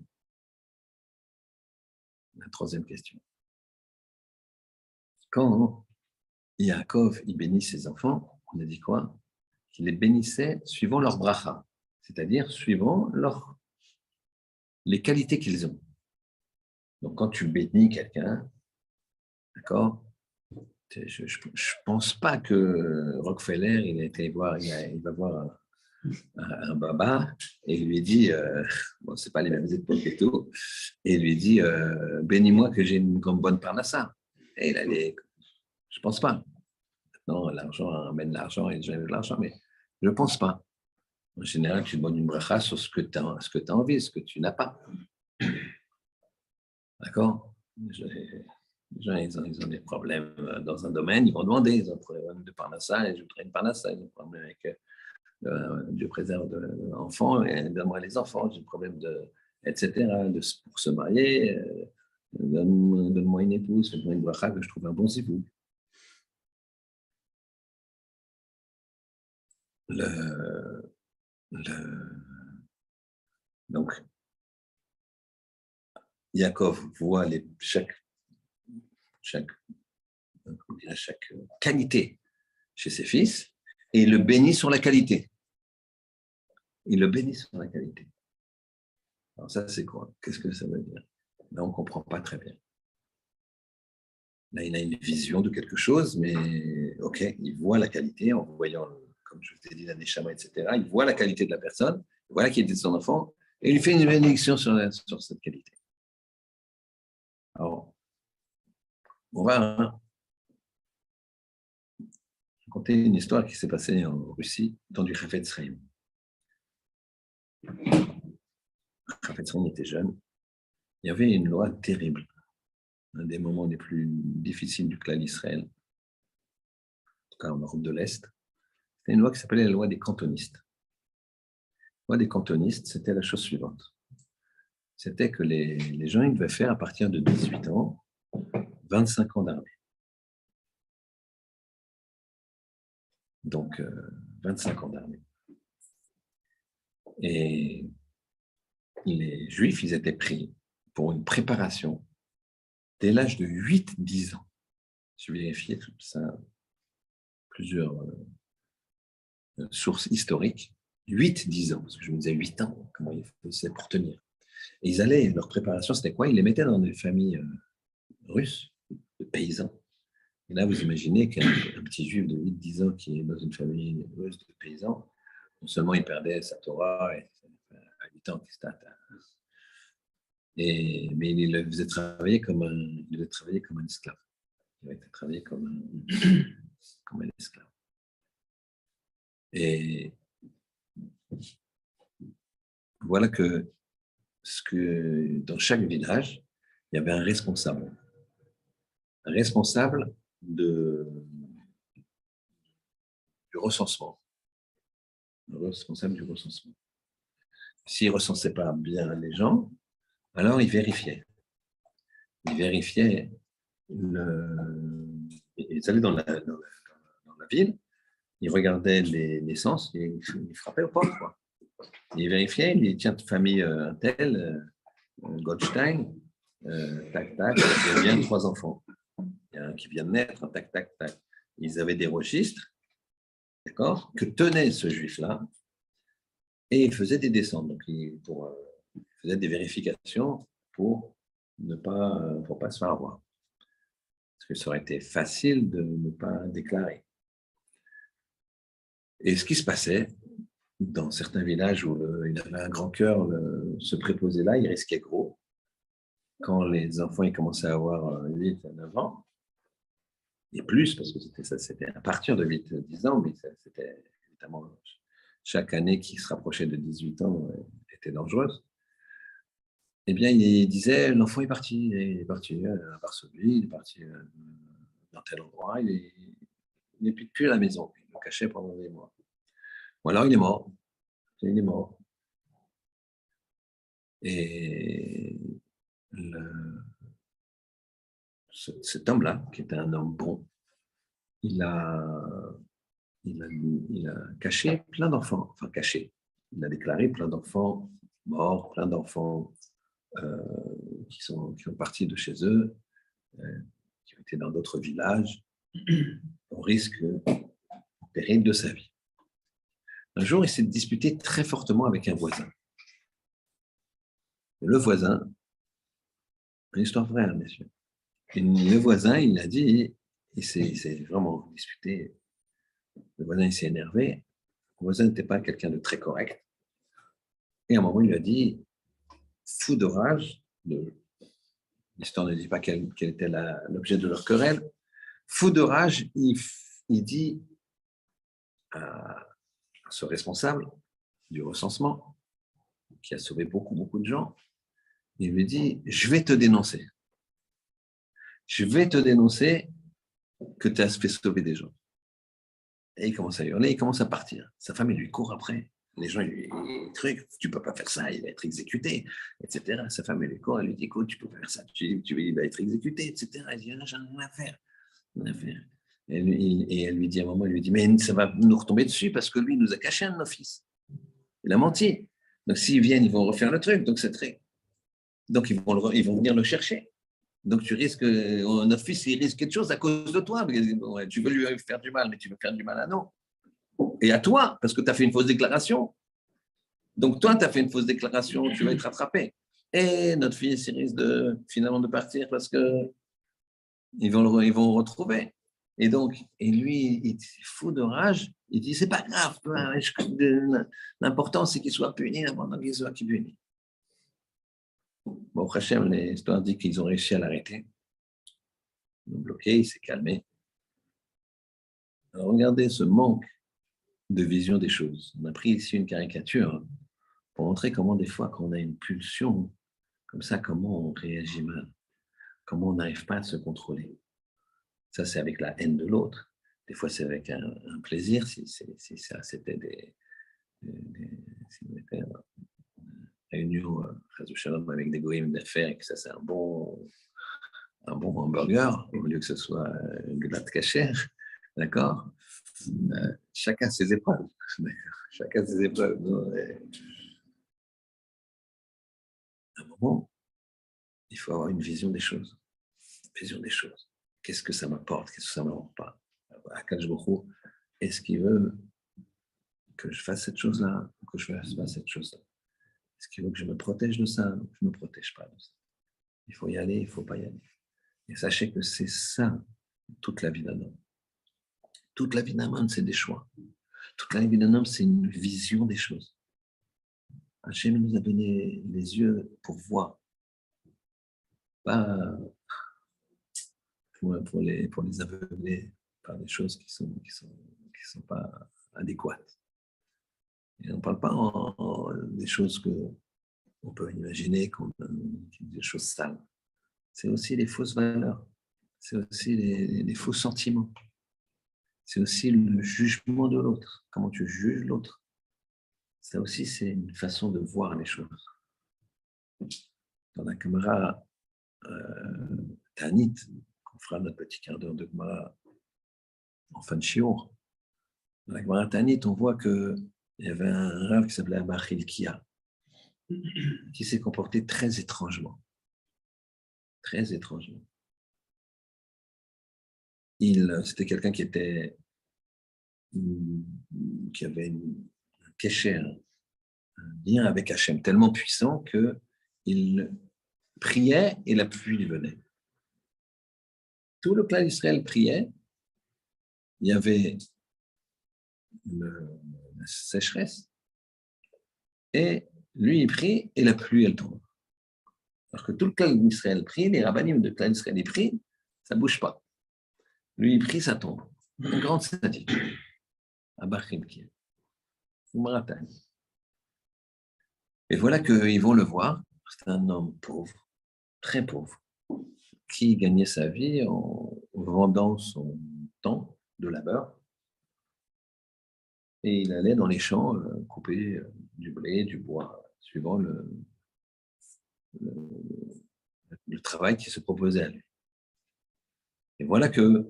Quand Yaakov il bénit ses enfants, on a dit quoi? Qu'il les bénissait suivant leur bracha, c'est-à-dire suivant les qualités qu'ils ont. Donc, quand tu bénis quelqu'un, d'accord, je ne pense pas que Rockefeller, il va voir un baba et il lui dit, bon, c'est pas les mêmes époques et tout, et il lui dit, bénis-moi que j'ai une bonne parnassa. Et je pense pas. Non, l'argent amène l'argent et j'aime l'argent, mais je ne pense pas. En général, tu donnes une bracha sur ce que tu as envie, ce que tu n'as pas. D'accord? Les gens, ils ont des problèmes dans un domaine, ils vont demander, ils ont des problèmes de parnassa, et je voudrais une parnassa, ils ont des problèmes avec Dieu préserve l'enfant, et donne-moi les enfants, j'ai des problèmes etc., pour se marier, donne-moi une épouse, fais-moi une bracha que je trouve un bon zivou. Donc, Yaakov voit chaque qualité chez ses fils et il le bénit sur la qualité. Alors ça, c'est quoi? Qu'est-ce que ça veut dire? Là, on ne comprend pas très bien. Là, il a une vision de quelque chose, mais ok, il voit la qualité en voyant, comme je t'ai dit, la neshama, etc. Il voit la qualité de la personne, il voit la qualité de son enfant, et il fait une bénédiction sur cette qualité. Alors, on va raconter une histoire qui s'est passée en Russie, dans du Chafetz Chaim. Chafetz Chaim était jeune. Il y avait une loi terrible, un des moments les plus difficiles du clan d'Israël, en tout cas en Europe de l'Est. C'était une loi qui s'appelait la loi des cantonistes. La loi des cantonistes, c'était la chose suivante. C'était que les gens, ils devaient faire à partir de 18 ans, 25 ans d'armée. Donc, 25 ans d'armée. Et les Juifs, ils étaient pris pour une préparation dès l'âge de 8-10 ans. Je vérifiais tout ça, plusieurs sources historiques. 8-10 ans, parce que je me disais 8 ans, comment ils faisaient pour tenir. Et ils allaient, leur préparation, c'était quoi? Ils les mettaient dans des familles russes, de paysans. Et là, vous imaginez qu'un petit juif de 8-10 ans qui est dans une famille russe de paysans, non seulement il perdait sa Torah, et à 8 ans, mais il le faisait travailler comme un esclave. Il a été travaillé comme un esclave. Et voilà que dans chaque village, il y avait un responsable. Un responsable du recensement. Le responsable du recensement. S'il ne recensait pas bien les gens, alors il vérifiait. Ils allaient dans la ville, ils regardaient les naissances, et ils frappaient aux portes, quoi. Ils vérifiaient, ils disaient, tiens, famille un tel, Goldstein, tac, tac, il y a bien 3 enfants. Il y a un qui vient de naître, tac, tac, tac. Ils avaient des registres, d'accord, que tenait ce juif-là, et ils faisaient des descentes. Donc, ils faisaient des vérifications pour ne pas se faire avoir. Parce que ça aurait été facile de ne pas déclarer. Et ce qui se passait, dans certains villages où il avait un grand cœur, ce préposé-là, il risquait gros. quand les enfants ils commençaient à avoir 8 à 9 ans, et plus, parce que c'était à partir de 8-10 ans, mais c'était évidemment chaque année qui se rapprochait de 18 ans était dangereuse. Eh bien, il disait, l'enfant est parti, il est parti à Varsovie, il est parti dans tel endroit, il n'est plus à la maison, il le cachait pendant des mois. Ou alors il est mort, il est mort. Et le, cet homme-là, qui était un homme bon, il a, il a caché plein d'enfants, enfin caché, il a déclaré plein d'enfants morts, plein d'enfants euh, qui sont partis de chez eux, euh, qui ont été dans d'autres villages, au risque péril de sa vie. Un jour, il s'est disputé très fortement avec un voisin. Le voisin, une histoire vraie, hein, messieurs. Et le voisin, il a dit, il s'est vraiment disputé. Le voisin, il s'est énervé. Le voisin n'était pas quelqu'un de très correct. Et à un moment, il lui a dit, fou de rage, l'histoire ne dit pas quel était l'objet de leur querelle, fou de rage, il dit à ce responsable du recensement, qui a sauvé beaucoup, beaucoup de gens, il lui dit, je vais te dénoncer. Je vais te dénoncer que tu as fait sauver des gens. Et il commence à hurler, il commence à partir. Sa femme, il lui court après. Les gens, ils truc, tu peux pas faire ça, il va être exécuté, etc. Sa femme, elle lui court, elle lui dit, écoute, tu peux pas faire ça, il va être exécuté, etc. Elle dit, j'en ai rien à faire. Rien à faire. Et elle lui dit à un moment, elle lui dit, mais ça va nous retomber dessus parce que lui, il nous a caché un de nos fils. Il a menti. Donc s'ils viennent, ils vont refaire le truc. Donc c'est très. Donc ils vont venir le chercher. Donc tu risques, notre fils, il risque quelque chose à cause de toi. Tu veux lui faire du mal, mais tu veux faire du mal à nous. Et à toi, parce que tu as fait une fausse déclaration. Donc toi, tu as fait une fausse déclaration, tu vas être rattrapé. Et notre fils, il risque finalement de partir parce que ils vont le retrouver. Et donc, et lui, il est fou de rage. Il dit, c'est pas grave, l'important, c'est qu'il soit puni avant qu'il soit puni. Bon, Hachem, l'histoire dit qu'ils ont réussi à l'arrêter. Ils l'ont bloqué, il s'est calmé. Alors, regardez ce manque de vision des choses. On a pris ici une caricature pour montrer comment des fois, quand on a une pulsion, comme ça, comment on réagit mal, comment on n'arrive pas à se contrôler. Ça, c'est avec la haine de l'autre. Des fois, c'est avec un plaisir, si ça, c'était des réunions avec des goïms d'affaires et que ça, c'est un bon hamburger, au lieu que ce soit glatte cachère, d'accord. Chacun ses épreuves. Chacun ses épreuves. À un moment, il faut avoir une vision des choses. Vision des choses. Qu'est-ce que ça m'apporte? Qu'est-ce que ça ne m'apporte pas? Akadosh Baruch Hu, est-ce qu'il veut que je fasse cette chose-là ou que je fasse pas cette chose-là? Est-ce qu'il veut que je me protège de ça ou que je ne me protège pas de ça? Il faut y aller, il ne faut pas y aller. Et sachez que c'est ça, toute la vie d'un homme. Toute la vie d'un homme, c'est des choix. Toute la vie d'un homme, c'est une vision des choses. Hachem nous a donné les yeux pour voir, pas pour les aveugler par des choses qui sont pas adéquates. Et on ne parle pas des choses qu'on peut imaginer, des choses sales. C'est aussi les fausses valeurs. C'est aussi les faux sentiments. C'est aussi le jugement de l'autre. Comment tu juges l'autre. Ça aussi, c'est une façon de voir les choses. Dans la caméra Tanit, qu'on fera notre petit quart d'heure de Gemara en fin de shiur, dans la Gemara Tanit, on voit qu'il y avait un rave qui s'appelait Abachil Kia, qui s'est comporté très étrangement. Très étrangement. C'était quelqu'un qui avait un kécher, un lien avec Hachem tellement puissant qu'il priait et la pluie lui venait. Tout le clan d'Israël priait, il y avait la sécheresse, et lui il prie et la pluie elle tombe. Alors que tout le clan d'Israël prie, les rabbinim de clan d'Israël prient, ça ne bouge pas. Lui, il prie, ça tombe. Une grande certitude. Abba Chilkiah. Et voilà qu'ils vont le voir. C'est un homme pauvre, très pauvre, qui gagnait sa vie en vendant son temps de labeur. Et il allait dans les champs couper du blé, du bois, suivant le travail qui se proposait à lui. Et voilà que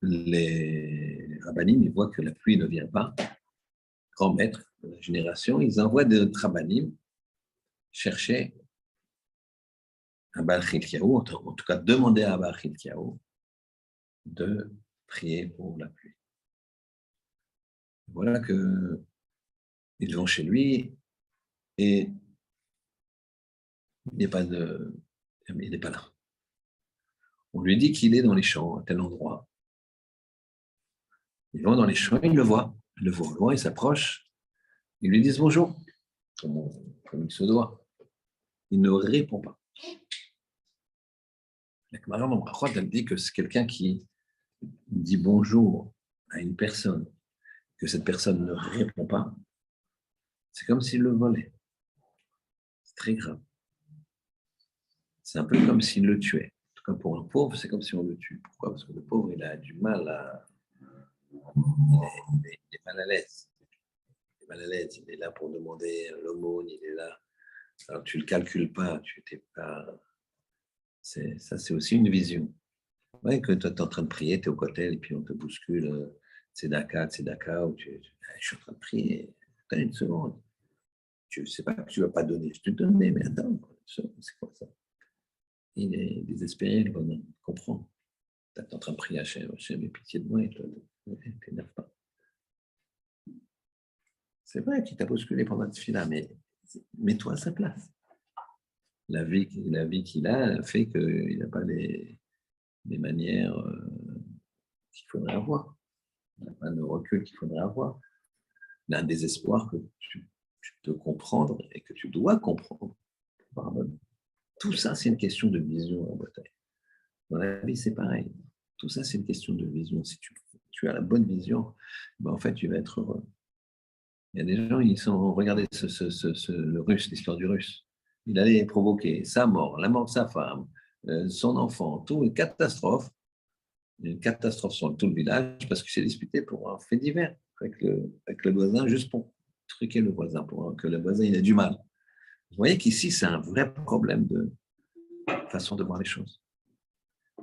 les rabbinim, ils voient que la pluie ne vient pas. Grands maîtres de la génération, ils envoient des rabbinim chercher un Baal Chilkiyahu, en tout cas demander à Baal Chilkiyahu de prier pour la pluie. Voilà qu'ils vont chez lui et il n'est pas là. On lui dit qu'il est dans les champs, à tel endroit. Ils vont dans les champs, ils le voient. Ils le voient au loin, ils s'approchent. Ils lui disent bonjour, comme il se doit. Il ne répond pas. La Gemara en Brachot, elle dit que c'est quelqu'un qui dit bonjour à une personne, que cette personne ne répond pas, c'est comme s'il le volait. C'est très grave. C'est un peu comme s'il le tuait. En tout cas, pour un pauvre, c'est comme si on le tue. Pourquoi? Parce que le pauvre, il a du mal à... Il est mal à l'aise. Il est mal à l'aise. Il est là pour demander l'aumône, il est là. Alors, tu ne le calcules pas. Tu t'es pas... Ça, c'est aussi une vision. Ouais, que toi, tu es en train de prier, tu es au cotel, et puis on te bouscule, tzedaka, ou je suis en train de prier, attends une seconde. Je ne sais pas que tu ne vas pas donner, je te donne, mais attends, c'est quoi ça? Il est désespéré, il comprend. Tu es en train de prier à Hachem, mais pitié de moi, et toi, ne t'énerve pas. C'est vrai qu'il t'a bousculé pendant ce fil-là, mais mets-toi à sa place. La vie qu'il a fait qu'il n'a pas les manières qu'il faudrait avoir. Il n'a pas le recul qu'il faudrait avoir. Il a un désespoir que tu peux comprendre et que tu dois comprendre. Tout ça, c'est une question de vision en bataille. Dans la vie, c'est pareil. Tout ça, c'est une question de vision. Si tu as la bonne vision, ben en fait, tu vas être heureux. Il y a des gens, ils sont... Regardez le russe, l'histoire du russe. Il allait provoquer sa mort, la mort de sa femme, son enfant, tout, une catastrophe sur tout le village parce qu'il s'est disputé pour un fait divers avec le voisin, juste pour truquer le voisin, pour que le voisin il ait du mal. Vous voyez qu'ici, c'est un vrai problème de façon de voir les choses.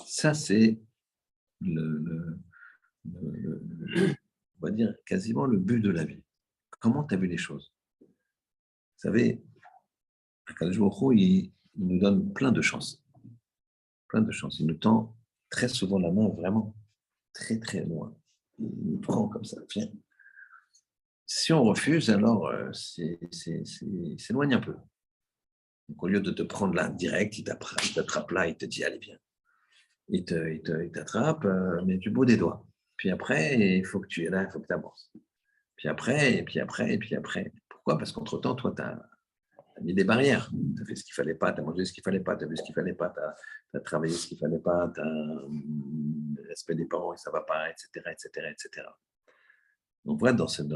Ça, c'est on va dire, quasiment le but de la vie. Comment tu as vu les choses? Vous savez, Akadosh Baruch Hu, il nous donne plein de chances. Plein de chances. Il nous tend très souvent la main, vraiment, très, très loin. Il nous prend comme ça. Viens. Si on refuse, alors il s'éloigne un peu. Donc, au lieu de te prendre là direct, il t'attrape là, il te dit allez, viens. Il t'attrape, mais du bout des doigts. Puis après, il faut que tu es là, il faut que tu avances. Puis après, et puis après, et puis après. Pourquoi? Parce qu'entre-temps, toi, tu as mis des barrières. Tu as fait ce qu'il ne fallait pas, tu as mangé ce qu'il ne fallait pas, tu as vu ce qu'il ne fallait pas, tu as travaillé ce qu'il ne fallait pas, tu as le respect des parents et ça ne va pas, etc., etc., etc. Donc voilà, dans cette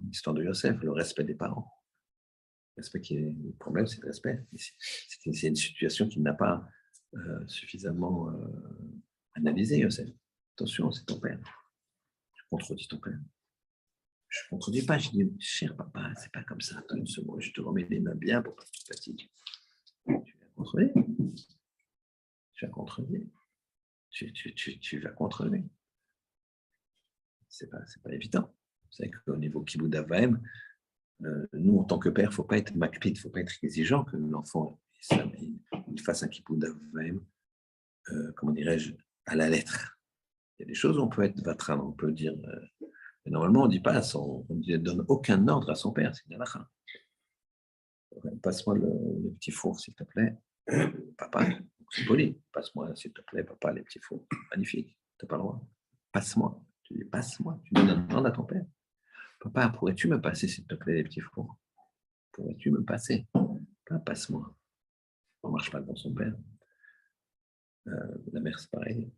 histoire de Yosef, le respect des parents. Le problème, c'est le respect. C'est une situation qu'il n'a pas suffisamment analysée, Yosef. Attention, c'est ton père. Tu contredis ton père. Je ne contredis pas, je dis, cher papa, c'est pas comme ça. Attends une seconde, je te remets les mains bien pour pas que tu te fatigues. Tu vas contredire. Tu vas contredire. Tu vas contredire. C'est pas évident. Vous savez qu'au niveau Kibouda Vahem, nous, en tant que père, il ne faut pas être makpid, il ne faut pas être exigeant que l'enfant il fasse un Kibouda Vahem, comment dirais-je, à la lettre. Il y a des choses où on peut être vatran, on peut dire. Mais normalement, on ne dit pas on ne donne aucun ordre à son père, c'est une halakha. Passe-moi le petit four, s'il te plaît. Papa, c'est poli. Passe-moi, s'il te plaît, papa, les petits fours. Magnifique. Tu n'as pas le droit. Passe-moi. Tu dis, passe-moi. Tu donnes un ordre à ton père. Papa, pourrais-tu me passer, s'il te plaît, les petits fours? Pourrais-tu me passer? Pas passe-moi. On ne marche pas dans son père. La mère, c'est pareil.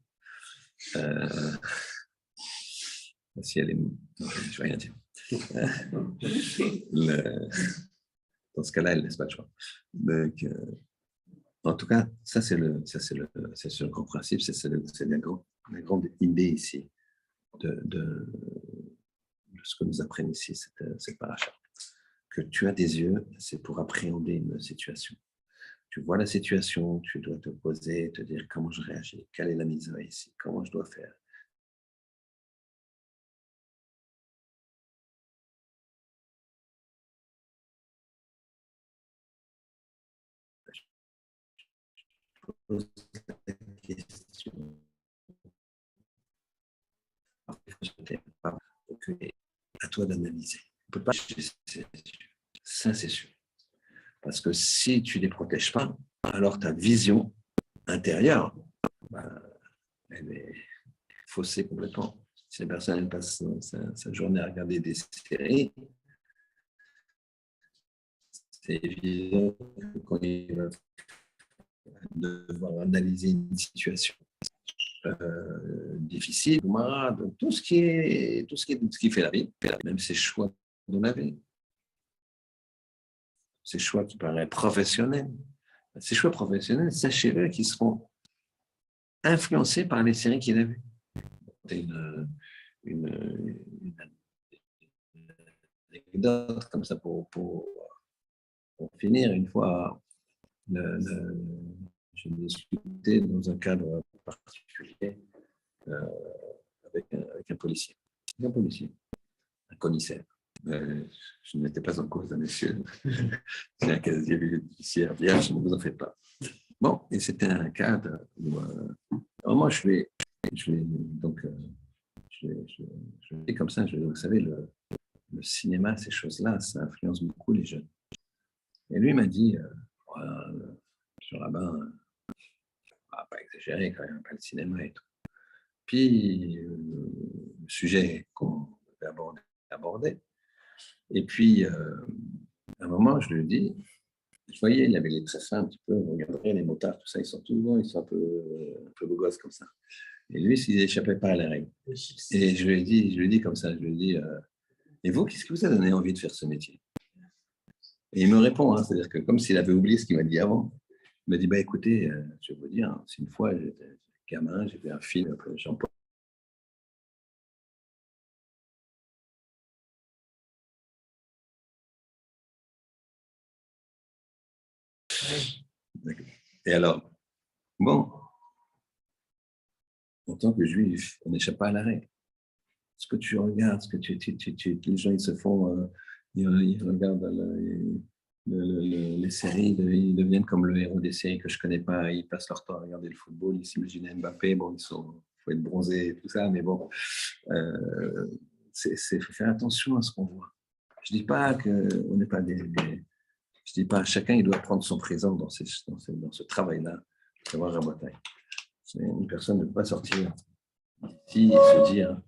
Si elle est... Non, je ne vais rien dire. Dans ce cas-là, elle ne laisse pas de choix. Donc, en tout cas, ça, c'est le grand principe, c'est la grande idée ici de ce que nous apprennent ici, cette paracha. Que tu as des yeux, c'est pour appréhender une situation. Tu vois la situation, tu dois te poser, te dire comment je réagis, quelle est la mise ici, comment je dois faire. Pose la question. À toi d'analyser. On peut pas. Ça, c'est sûr. Parce que si tu ne les protèges pas, alors ta vision intérieure, ben, elle est faussée complètement. Si la personne passe sa journée à regarder des séries, c'est évident que quand il va devoir analyser une situation difficile, donc tout ce qui fait la vie, même ses choix dans la vie, ses choix qui paraissent professionnels, ces choix professionnels, sachez-le qu'ils seront influencés par les séries qu'il a vues. Une anecdote comme ça pour finir. Une fois, j'ai discuté dans un cadre particulier avec un policier. Un policier, un commissaire. Je ne mettais pas en cause, messieurs. J'ai un casier judiciaire vierge, ne vous en faites pas. Bon, et c'était un cadre où moi, je vais donc je vais comme ça, vous savez, le cinéma, ces choses-là, ça influence beaucoup les jeunes. Et lui m'a dit, voilà, monsieur Rabbin, pas exagérer quand même, pas le cinéma et tout. Puis, le sujet qu'on avait abordé. Et puis, à un moment, je lui dis, je voyais, il avait les traits fins un petit peu, vous regarderez les motards, tout ça, ils sont un peu beaux gosses comme ça. Et lui, s'il n'échappait pas à la règle. Et je lui ai dit comme ça, je lui ai dit, et vous, qu'est-ce qui vous a donné envie de faire ce métier? Et il me répond, c'est-à-dire que comme s'il avait oublié ce qu'il m'a dit avant, il m'a dit, bah écoutez, je vais vous dire, c'est une fois, j'étais gamin, j'ai fait un film après Jean-Paul. Et alors, bon, en tant que juif, on n'échappe pas à la règle. Ce que tu regardes, ce que les gens ils se font, ils regardent les séries, ils deviennent comme le héros des séries que je ne connais pas, ils passent leur temps à regarder le football, ils s'imaginent Mbappé, bon, il faut être bronzé et tout ça, mais bon, il faut faire attention à ce qu'on voit. Je ne dis pas qu'on n'est pas je dis pas, chacun il doit prendre son présent dans ce travail-là, savoir raboter. Une personne ne peut pas sortir ici et se dire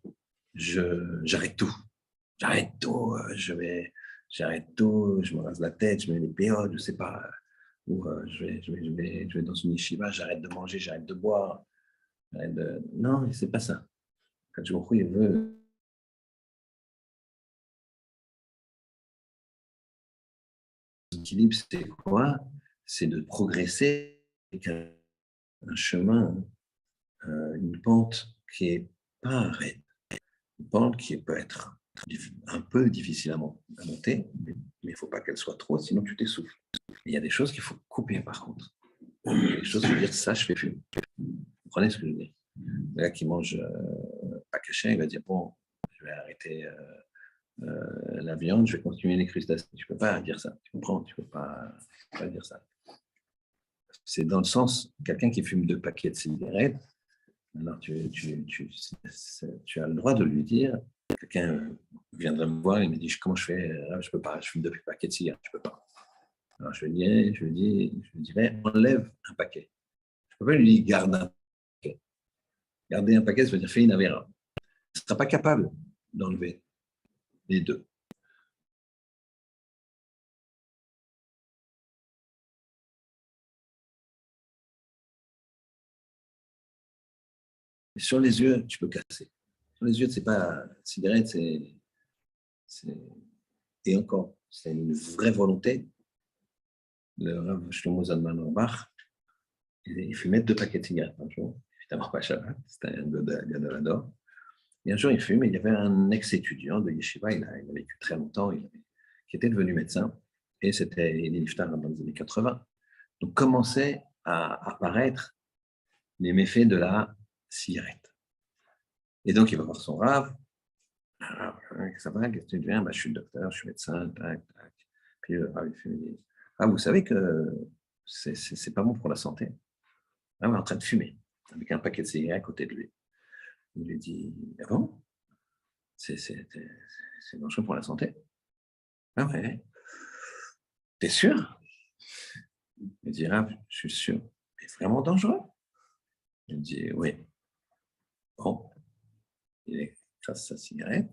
j'arrête tout. J'arrête tout, j'arrête tout, je me rase la tête, je mets les péodes, je ne sais pas, ou je vais dans une yeshiva, j'arrête de manger, j'arrête de boire. Non, c'est pas ça. Quand je il veut. L'équilibre, c'est quoi? C'est de progresser avec un chemin, une pente qui n'est pas raide, une pente qui peut être un peu difficile à monter, mais il ne faut pas qu'elle soit trop, sinon tu t'essouffles. Il y a des choses qu'il faut couper par contre. Il y a des choses qu'il faut dire, ça, je ne fais plus. Vous comprenez ce que je veux dire? Le gars qui mange pas caché, il va dire, bon, je vais arrêter la viande, je vais continuer les crustacés. Tu ne peux pas dire ça, tu comprends? Tu ne peux pas dire ça. C'est dans le sens, quelqu'un qui fume 2 paquets de cigarettes, alors tu as le droit de lui dire, quelqu'un viendrait me voir, il me dit, comment je fais? Je ne peux pas, je fume 2 paquets de cigarettes, je ne peux pas. Alors je lui dirais, enlève un paquet. Je ne peux pas lui dire, garde un paquet. Garder un paquet, ça veut dire fais une avéra. Il ne sera pas capable d'enlever les 2. Et sur les yeux, tu peux casser. Sur les yeux, c'est pas cigarette, et encore, c'est une vraie volonté. Le Rav Shlomo Zalman Auerbach, il fumait 2 paquets de cigarettes par jour. Évidemment pas Shabbat, c'était un Gadolador. Et un jour, il fume, et il y avait un ex-étudiant de Yeshiva, il a vécu très longtemps, qui était devenu médecin, et il est niftar dans les années 80. Donc commençaient à apparaître les méfaits de la cigarette. Et donc, il va voir son Rav. Ah, ça va, qu'est-ce que tu deviens? Je suis le docteur, je suis médecin, tac, tac. Puis le Rav, il fait, vous savez que c'est pas bon pour la santé. Ah, on est en train de fumer, avec un paquet de cigarettes à côté de lui. Il lui dit, ah bon? C'est dangereux pour la santé. Ah ouais. T'es sûr? Il dit, Rav, je suis sûr. Mais vraiment dangereux? Il dit, oui. Bon. Il écrase sa cigarette,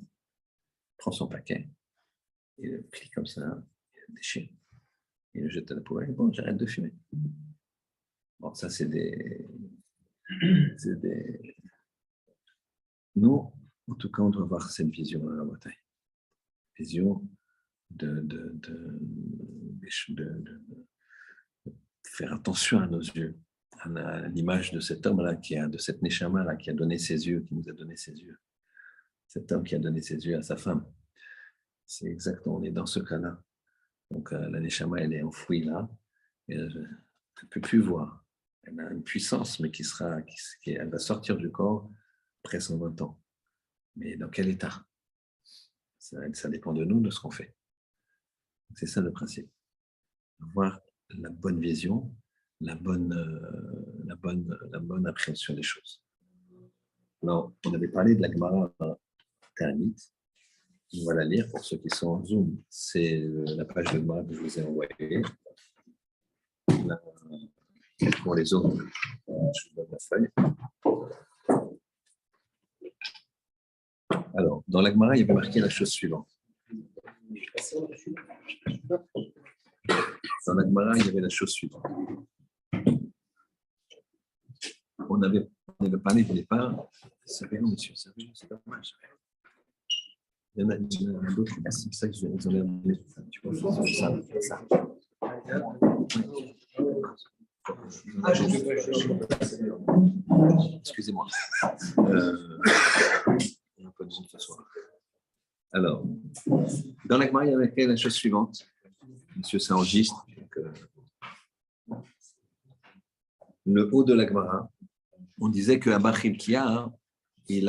prend son paquet, il le plie comme ça, il le déchire, il le jette à la poubelle, bon, j'arrête de fumer. Bon, ça, c'est des... Nous, en tout cas, on doit avoir cette vision à la bataille. Vision de faire attention à nos yeux, à l'image de cet homme-là, de cette Neshama-là, qui a donné ses yeux, qui nous a donné ses yeux. Cet homme qui a donné ses yeux à sa femme. C'est exactement, on est dans ce cas-là. Donc, la Neshama, elle est enfouie là, et elle ne peut plus voir. Elle a une puissance, mais elle va sortir du corps après 120 ans. Mais dans quel état? Ça dépend de nous, de ce qu'on fait. C'est ça le principe. Avoir la bonne vision, la bonne appréhension des choses. Alors, on avait parlé de la Gemara Ta'anit. On va la lire pour ceux qui sont en Zoom. C'est la page de Gemara que je vous ai envoyée. Pour les autres, je vous donne la feuille. Alors, dans la Gemara, il y avait marqué la chose suivante. Dans la Gemara, il y avait la chose suivante. On avait parlé au départ. C'est bien, monsieur, c'est dommage. Il y en a d'autres, c'est ça que je vais vous enlever. Tu peux faire ça. Excusez-moi. Un peu de monde ce soir. Alors, dans la Gemara, il y avait la chose suivante. Monsieur s'enregistre. Le haut de la Gemara, on disait que Abba Chilkia, il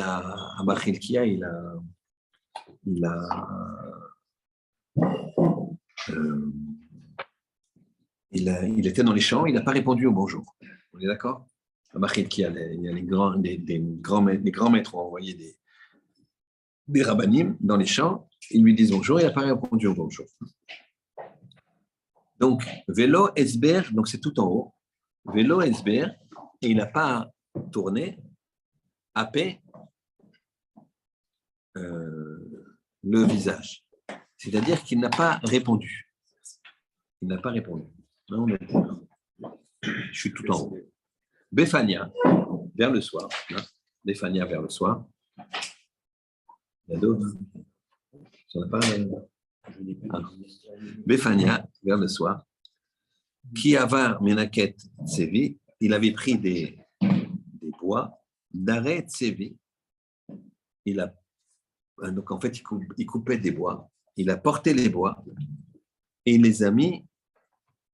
était dans les champs, il n'a pas répondu au bonjour. On est d'accord? Abba Chilkia, il y a les grands maîtres ont envoyé des rabbanim dans les champs, ils lui disent bonjour, il n'a pas répondu au bonjour. Donc, Vélo Esber, donc c'est tout en haut, Vélo Esber, et il n'a pas tourné, happé le visage. C'est-à-dire qu'il n'a pas répondu. Il n'a pas répondu. Non, je suis tout en haut. Béphania, vers le soir. Béphania, vers le soir. Il y a d'autres. Béphania, vers le soir. Qui avait Menaket Tsevi, il avait pris des bois d'arrêt Tsevi. Donc en fait, il coupait des bois. Il a porté les bois et il les a mis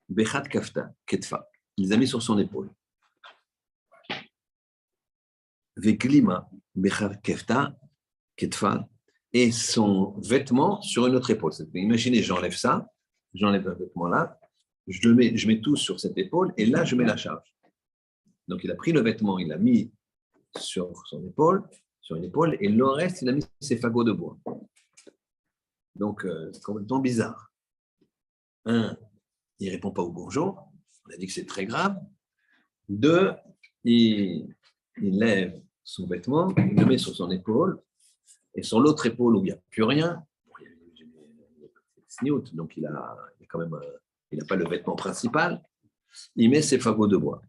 Bechat Kafta, Ketfa. Il les a mis sur son épaule. Veklima, Bechat Kafta, Ketfa, et son vêtement sur une autre épaule. Imaginez, j'enlève ça, j'enlève un vêtement là, je mets tout sur cette épaule et là, je mets la charge. Donc, il a pris le vêtement, il l'a mis sur une épaule, et le reste, il a mis ses fagots de bois. Donc, c'est complètement bizarre. Un, il ne répond pas au bonjour. On a dit que c'est très grave. Deux, il lève son vêtement, il le met sur son épaule, et sur l'autre épaule où il n'y a plus rien, donc il n'a pas le vêtement principal, il met ses fagots de bois.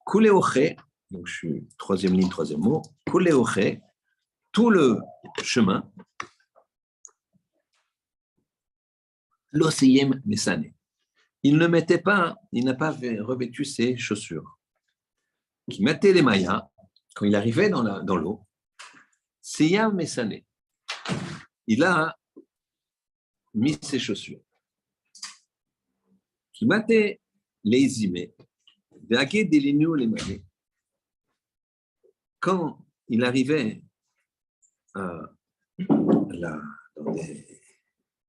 Kuleoche, donc je suis troisième ligne, troisième mot. Kuleoche, tout le chemin. L'oseyem mesane. Il ne mettait pas, il n'a pas revêtu ses chaussures. Qui mettait les mayas, quand il arrivait dans l'eau, seyam mesane. Il a mis ses chaussures. Qui mettait les imés, quand il arrivait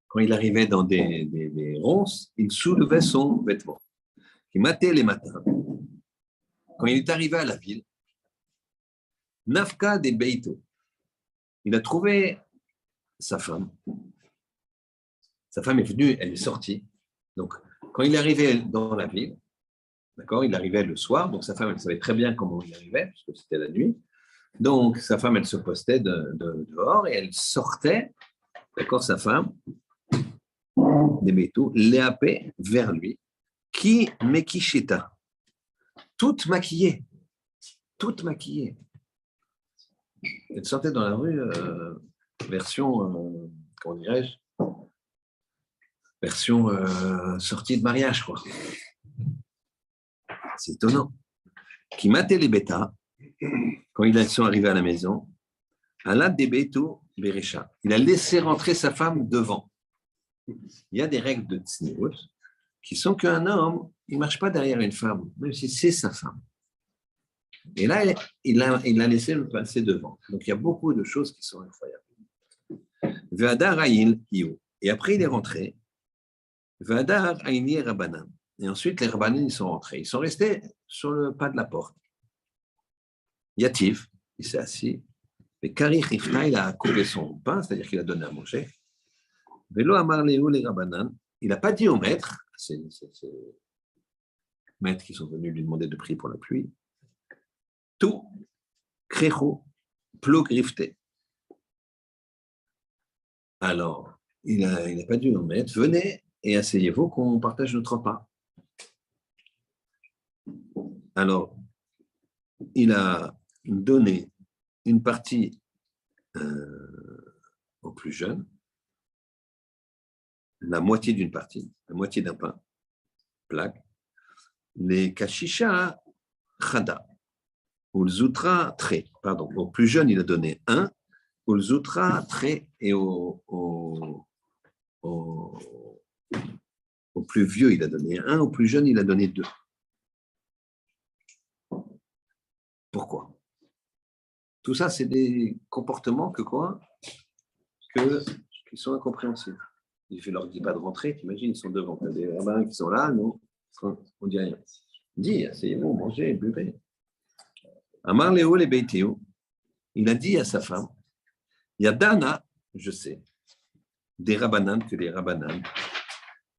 quand il arrivait dans des ronces, il soulevait son vêtement. Il matait les matins. Quand il est arrivé à la ville, Nafka des Beito, il a trouvé sa femme. Sa femme est venue, elle est sortie. Donc, quand il est arrivé dans la ville, d'accord, il arrivait le soir, donc sa femme, elle savait très bien comment il arrivait, puisque c'était la nuit. Donc, sa femme, elle se postait dehors et elle sortait, d'accord, sa femme, des métaux, léapé vers lui, qui mekishita, toute maquillée. Elle sortait dans la rue, version, comment dirais-je, version sortie de mariage, quoi. C'est étonnant. Qui matait les bêtas, quand ils sont arrivés à la maison, Alad des Beto Berecha. Il a laissé rentrer sa femme devant. Il y a des règles de Tsniut qui sont qu'un homme, il ne marche pas derrière une femme, même si c'est sa femme. Et là, il l'a laissé le passer devant. Donc, il y a beaucoup de choses qui sont incroyables. Vadar Aïl Io. Et après, il est rentré. Vadar Aïni Rabanan. Et ensuite, les Rabanan, ils sont rentrés. Ils sont restés sur le pas de la porte. Yatif, il s'est assis. Et Kari Chifna, il a coupé son pain, c'est-à-dire qu'il a donné à manger. Velo Amar Léo les Rabanan. Il n'a pas dit au maître, ces maîtres qui sont venus lui demander de prier pour la pluie, tout, Krecho, Plo Grifté. Alors, il n'a pas dit au maître, venez et asseyez-vous qu'on partage notre repas. Alors, il a donné une partie aux plus jeunes, la moitié d'une partie, la moitié d'un pain, plaque, les kashisha chada, ou le zoutra très, pardon, aux plus jeunes il a donné un, ou le zoutra très, et au plus vieux il a donné un, au plus jeune il a donné deux. Pourquoi? Tout ça, c'est des comportements qui sont incompréhensibles. Il ne leur dit pas de rentrer, t'imagines, ils sont devant. Il y a des rabbins qui sont là, nous, on ne dit rien. Dis, asseyez-vous, mangez, buvez. Amar Léo les Beitéo, il a dit à sa femme, il y a Dana, je sais, des rabbanan que les rabbanan,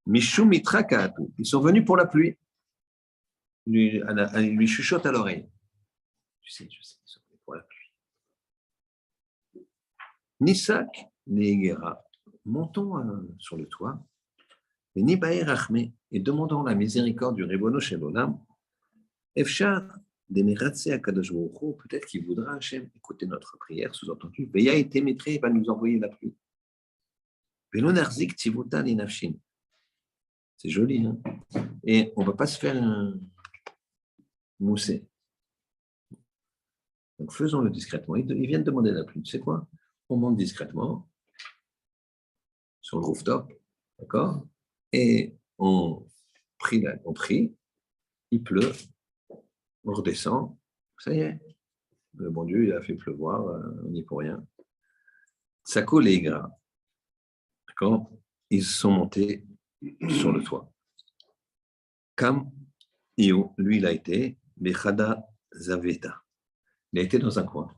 Mishum Mitrakatu, ils sont venus pour la pluie. Il lui chuchote à l'oreille. Tu sais, ils sont venus pour la pluie. Nisak, Nehegera, montons sur le toit, et Nibaer Achme, et demandons la miséricorde du Ribono Shel Olam, Efshar, d'Emiratse Akadosh Baruch Hu, peut-être qu'il voudra, Hachem, écouter notre prière, sous-entendu, Veya et Témétré va nous envoyer la pluie. Velo Narzik Tivutan Inafshin. C'est joli, hein? Et on ne va pas se faire mousser. Donc faisons-le discrètement. Ils viennent demander la pluie. Tu sais quoi? On monte discrètement sur le rooftop, d'accord? Et on prie, il pleut, on redescend, ça y est. Le bon Dieu, il a fait pleuvoir, on n'y est pour rien. Ça coule les gras. D'accord? Ils sont montés sur le toit. Kam Io, lui, il a été Bechada Zaveta. Il a été dans un coin.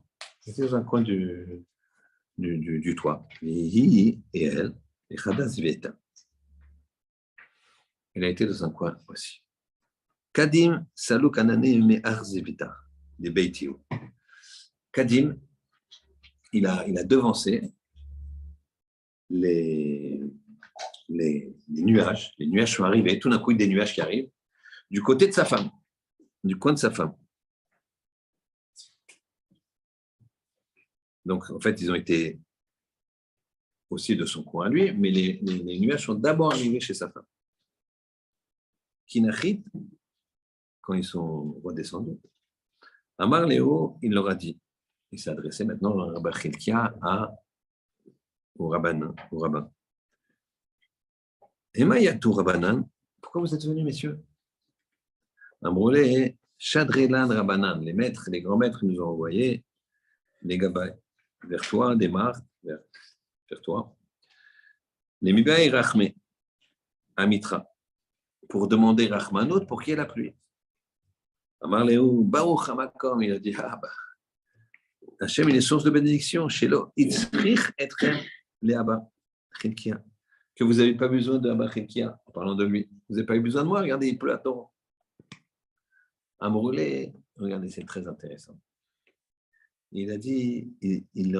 Il était dans un coin du toit. Et elle, Bechada Zaveta. Il a été dans un coin aussi. Kadim Saluk Anane Me Arzevita, des Beitio. Kadim, il a devancé les nuages. Les nuages sont arrivés. Tout d'un coup, il y a des nuages qui arrivent du côté de sa femme, du coin de sa femme. Donc, en fait, ils ont été aussi de son coin à lui, mais les nuages sont d'abord arrivés chez sa femme. Kinachit, quand ils sont redescendus, Amar Léo, il leur a dit, il s'est adressé maintenant au rabbin Chilkia au rabbin. Ema yatou rabbanan, pourquoi vous êtes venus, messieurs? Amroulé, Shadrelan rabbanan, les maîtres, les grands maîtres nous ont envoyé les gabay vers toi, des marques, vers toi. Les Mibaï Rachme, Amitra, pour demander Rachmanot pour qu'il y ait la pluie. Amar Léo, Baruch Hamakom, il a dit, Hachem, il est source de bénédiction. Chez l'eau, Itzrich etrem le'aba Chilkia. Que vous n'avez pas besoin de Abba Chilkia, en parlant de lui. Vous n'avez pas eu besoin de moi, regardez, il pleut à torrent. Amroulé, regardez, c'est très intéressant. Il a dit, ils lui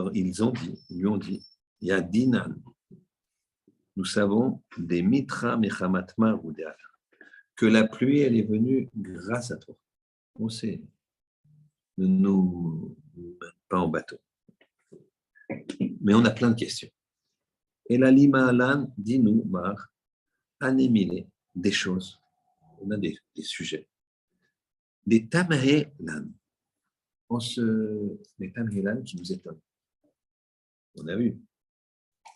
ont dit, il y a Dinan. Nous savons des mitra mechamatma ou des que la pluie, elle est venue grâce à toi. On sait. Ne nous mène pas en bateau. Mais on a plein de questions. Et la lima alan, dis-nous, Mar, anémilé, des choses. On a des sujets. Des tamhelan. Des tamhelan qui nous étonnent. On a vu.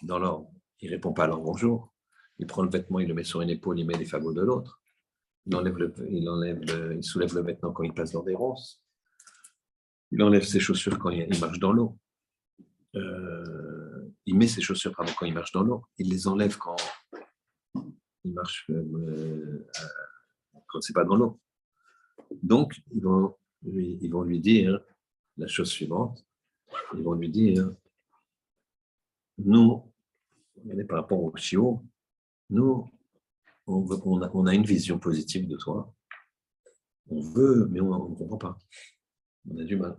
Dans l'ordre. Il ne répond pas à leur bonjour. Il prend le vêtement, il le met sur une épaule, il met les fagots de l'autre. Il soulève le vêtement quand il passe dans des ronces. Il enlève ses chaussures quand il marche dans l'eau. Il met ses chaussures quand il marche dans l'eau. Il les enlève quand il marche quand c'est pas dans l'eau. Donc, ils vont lui dire la chose suivante. Ils vont lui dire, nous, par rapport au chiot, nous, on a une vision positive de toi. On veut, mais on ne comprend pas. On a du mal.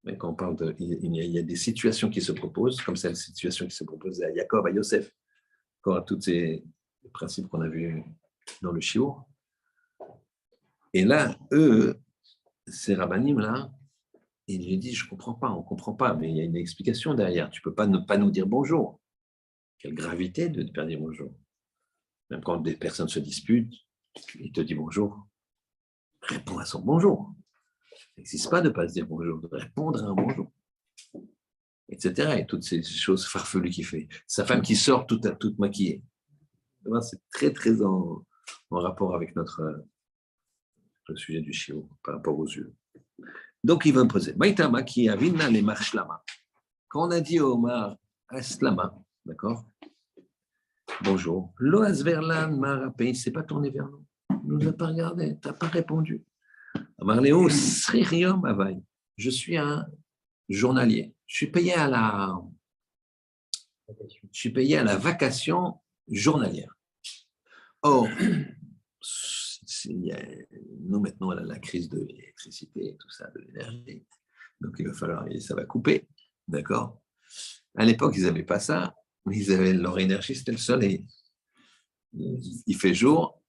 Mais quand on parle il y a des situations qui se proposent, comme c'est la situation qui se propose à Jacob, à Yosef, à tous ces principes qu'on a vus dans le chiot. Et là, eux, ces rabbanim-là, ils lui disent, je ne comprends pas, on ne comprend pas, mais il y a une explication derrière. Tu ne peux pas ne pas nous dire bonjour. Quelle gravité de ne pas dire bonjour. Même quand des personnes se disputent, il te dit bonjour. Réponds à son bonjour. Il n'existe pas de ne pas se dire bonjour, de répondre à un bonjour. Etc. Et toutes ces choses farfelues qu'il fait. Sa femme qui sort toute maquillée. C'est très, très en rapport avec le sujet du chiot, par rapport aux yeux. Donc, il va me poser. Maïtama qui a vinna les marchlama. Quand on a dit au Omar, aslama, d'accord? Bonjour. Loas verlan marapé, il ne s'est pas tourné vers nous. Il ne nous a pas regardé, tu n'as pas répondu. Amarléo, sririum avay. Je suis un journalier. Je suis payé à vacation journalière. Or, nous maintenant, on a la crise de l'électricité, tout ça, de l'énergie. Donc, il va falloir, ça va couper, d'accord? À l'époque, ils n'avaient pas ça, mais leur énergie, c'était le soleil. Il fait jour,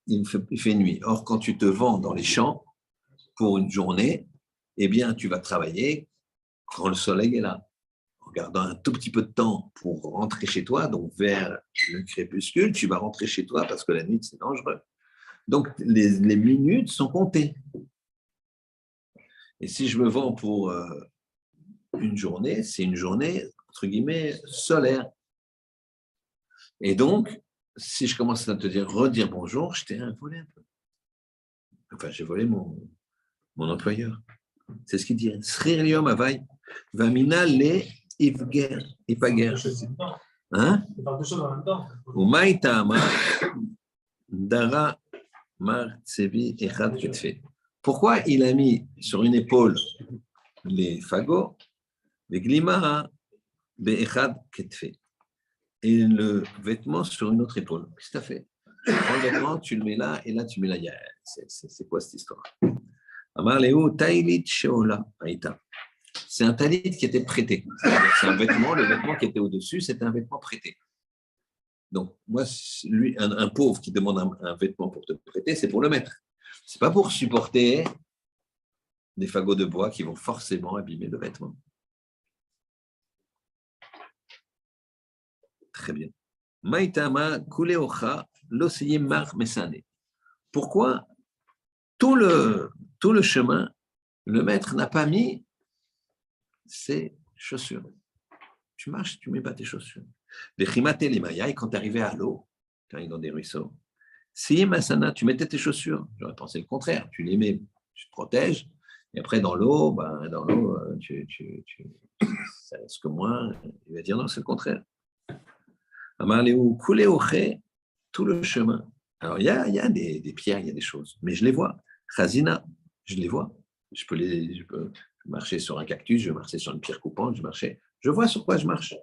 il fait nuit. Or, quand tu te vends dans les champs pour une journée, eh bien, tu vas travailler quand le soleil est là. En gardant un tout petit peu de temps pour rentrer chez toi, donc vers le crépuscule, tu vas rentrer chez toi parce que la nuit, c'est dangereux. Donc, les minutes sont comptées. Et si je me vends pour une journée, c'est une journée, entre guillemets, solaire. Et donc, si je commence à te redire bonjour, je t'ai volé un peu. Enfin, j'ai volé mon employeur. C'est ce qu'il dit. Sririum avay, vamina le ivger, ipager. Hein? Umay ta'ama, dara mar tsevi echad ketfe. Pourquoi il a mis sur une épaule les fagots, les glimara, be'echad ketfe, et le vêtement sur une autre épaule? Qu'est-ce que tu as fait? Tu prends le vêtement, tu le mets là, et là, tu mets là. C'est quoi cette histoire? Amar Léo, Taïlit Sheola, Aïta. C'est un talit qui était prêté. C'est un vêtement, le vêtement qui était au-dessus, c'est un vêtement prêté. Donc, moi, lui, un pauvre qui demande un vêtement pour te prêter, c'est pour le mettre. Ce n'est pas pour supporter des fagots de bois qui vont forcément abîmer le vêtement. Très bien. Maïtama kuleocha losiyim mar mesane. Pourquoi tout le chemin, le maître n'a pas mis ses chaussures. Tu marches, tu ne mets pas tes chaussures. Vechimate les maillas, et quand tu arrivais à l'eau, quand il est dans des ruisseaux, si masana, tu mettais tes chaussures. J'aurais pensé le contraire. Tu les mets, tu te protèges, et après dans l'eau, ça risque moins. Il va dire non, c'est le contraire. Amarléou, kuleoche, tout le chemin. Alors il y a des pierres, il y a des choses, mais je les vois. Chazina, je les vois. Je peux marcher sur un cactus, je vais marcher sur une pierre coupante, je vois sur quoi je marche.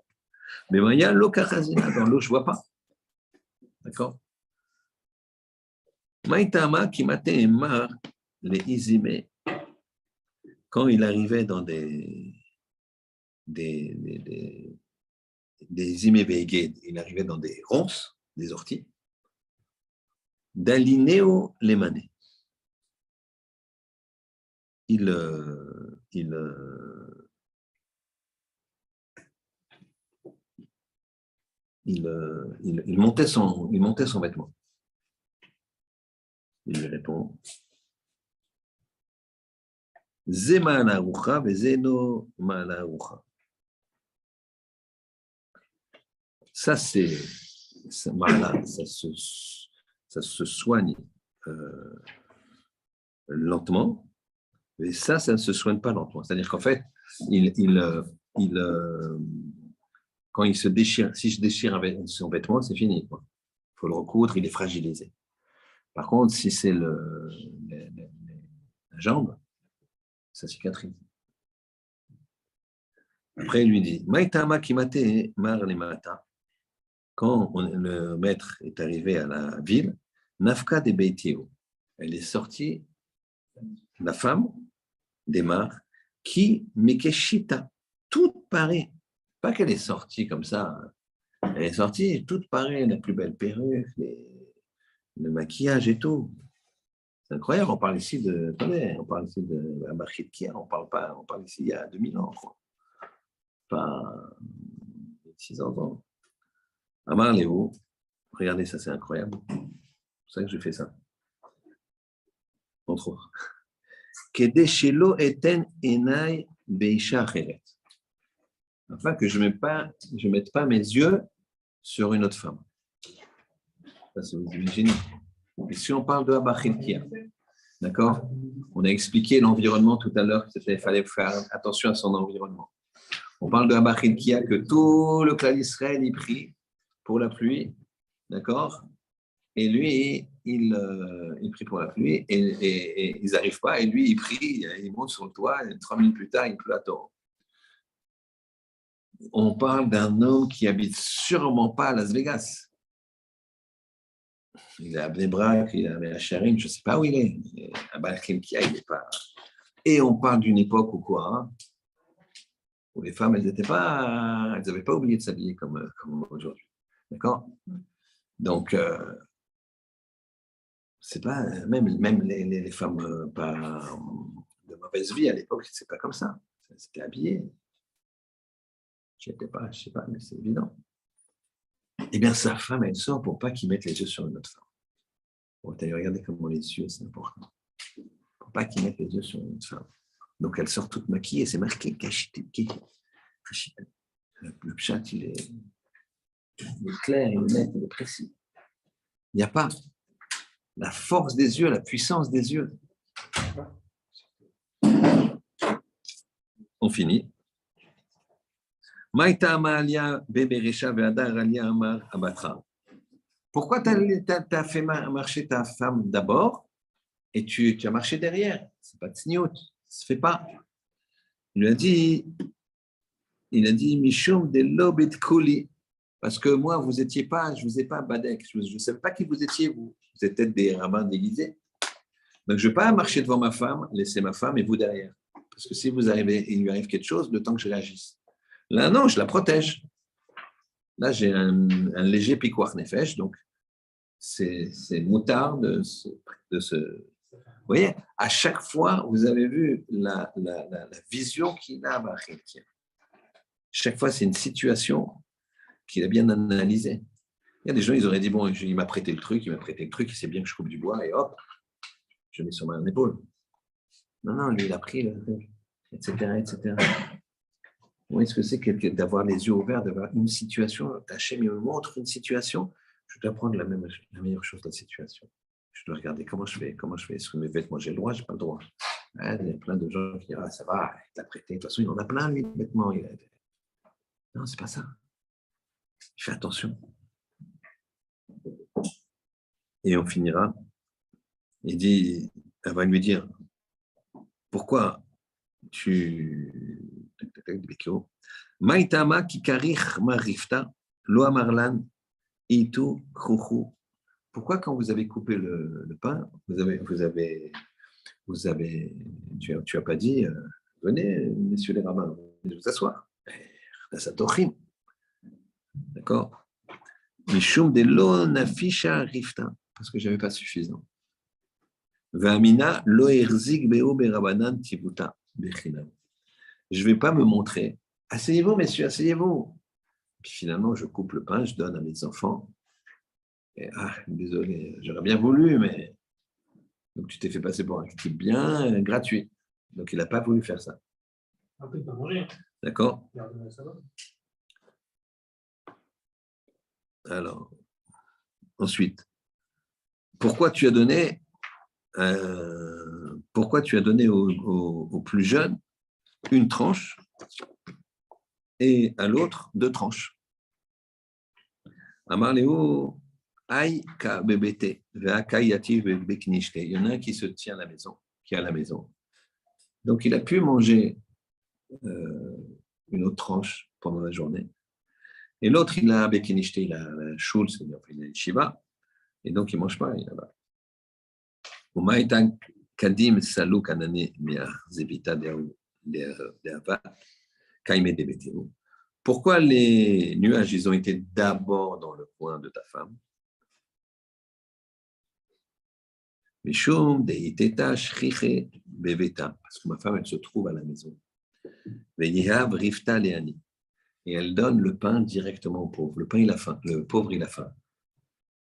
Mais il y a l'eau Chazina, dans l'eau, je ne vois pas. D'accord? Maïtama qui matait mar les izime, quand il arrivait dans des imébégés, il arrivait dans des ronces, des orties, d'alineo les manées. Il montait son vêtement. Il lui répond Zema la rucha vezeno ma la rucha. Ça, ça se soigne lentement, et ça ne se soigne pas lentement. C'est-à-dire qu'en fait, quand il se déchire, si je déchire son vêtement, c'est fini. Il faut le recoudre, il est fragilisé. Par contre, si c'est la jambe, ça cicatrise. Après, il lui dit Maïtama kimate mar le mata. Quand le maître est arrivé à la ville, Nafka de Beitio, elle est sortie, la femme des Mar, qui Mikeshita, toute parée, pas qu'elle est sortie comme ça, elle est sortie toute parée, la plus belle perruque, le maquillage et tout. C'est incroyable, on parle ici de la marché de Kia, on parle ici il y a 2000 ans, quoi. Pas 600 ans. Amar Léo, regardez ça, c'est incroyable. C'est pour ça que je fais ça. Entre autres. Afin que je ne mette pas mes yeux sur une autre femme. Ça, c'est vous imaginez. Et si on parle de Abachil Kia, d'accord? On a expliqué l'environnement tout à l'heure, il fallait faire attention à son environnement. On parle de Abachil Kia, que tout le clan d'Israël y prie pour la pluie, d'accord? Et lui, il prie pour la pluie, et ils n'arrivent pas, et lui, il prie, il monte sur le toit, et 3 minutes plus tard, il pleut à torrent. On parle d'un homme qui habite sûrement pas à Las Vegas. Il est à Bnei Brak, il est à Sharim, je ne sais pas où il est. À Balkim Kia, il n'est pas. Et on parle d'une époque où quoi, hein, où les femmes, elles n'avaient pas oublié de s'habiller comme aujourd'hui. D'accord? Donc, c'est pas, même les femmes pas de mauvaise vie à l'époque, c'est pas comme ça. C'était habillé. Je sais pas, mais c'est évident. Eh bien, sa femme, elle sort pour pas qu'il mette les yeux sur une autre femme. Bon, regardez comment les yeux, c'est important. Pour pas qu'il mette les yeux sur une autre femme. Donc, elle sort toute maquillée, c'est marqué Kachité. Le chat, il est clair, il est net, il est précis. Il n'y a pas la force des yeux, la puissance des yeux. On finit. Pourquoi tu as fait marcher ta femme d'abord et tu as marché derrière? Ce n'est pas de signot, ça ne se fait pas. Il a dit Mishum de l'obit kuli, parce que moi, je ne vous ai pas badek, je ne savais pas qui vous étiez, vous. Vous êtes peut-être des rabbins déguisés. Donc, je ne vais pas marcher devant ma femme, laisser ma femme et vous derrière. Parce que si il lui arrive quelque chose, le temps que je réagisse. Là, non, je la protège. Là, j'ai un léger piquoir nefesh, donc c'est moutard de ce. Vous voyez, à chaque fois, vous avez vu la vision qu'il a à Bachil. Chaque fois, c'est une situation qu'il a bien analysé. Il y a des gens, ils auraient dit, bon, il m'a prêté le truc, il sait bien que je coupe du bois, et hop, je mets sur mon épaule. Non, lui, il a pris le truc, etc. Vous voyez ce que c'est que d'avoir les yeux ouverts, d'avoir une situation, Hachem me montre une situation, je dois prendre la meilleure chose de la situation. Je dois regarder comment je fais, est-ce que mes vêtements, j'ai le droit, je n'ai pas le droit. Hein, il y a plein de gens qui disent, ça va, il t'a prêté, de toute façon, il en a plein, lui, de vêtements. Non, c'est pas ça. Il fait attention. Et on finira. Elle va lui dire, pourquoi tu... Maïtama kikarich marifta, lo amarlan, itu kruchu. Pourquoi quand vous avez coupé le pain, tu as pas dit, venez, messieurs les rabbins, venez vous asseoir. D'accord? Mishum de lo nafisha rifta, parce que je n'avais pas suffisant. V'amina lo erzig beo berabanan tibuta bechinam. Je ne vais pas me montrer. Asseyez-vous, messieurs, asseyez-vous. Puis finalement, je coupe le pain, je donne à mes enfants. Et, désolé, j'aurais bien voulu, mais donc tu t'es fait passer pour un type bien gratuit. Donc il n'a pas voulu faire ça. Après, il peut manger. D'accord? Alors, ensuite, pourquoi tu as donné aux plus jeunes une tranche et à l'autre 2 tranches? Amar Léo, Aïe ka bébété, il y en a un qui se tient à la maison, qui est à la maison. Donc il a pu manger une autre tranche pendant la journée. Et l'autre, il a bekinishte, il a la shul, c'est-à-dire il a une shiva, et donc il ne mange pas, il est là-bas. Kadim salou kanane zebita de'ava kaime debeteu. Pourquoi les nuages, ils ont été d'abord dans le coin de ta femme? Mishum deiteta shriche beveta, parce que ma femme, elle se trouve à la maison. Veyihav rifta leani. Et elle donne le pain directement au pauvre. Le pain, il a faim. Le pauvre, il a faim.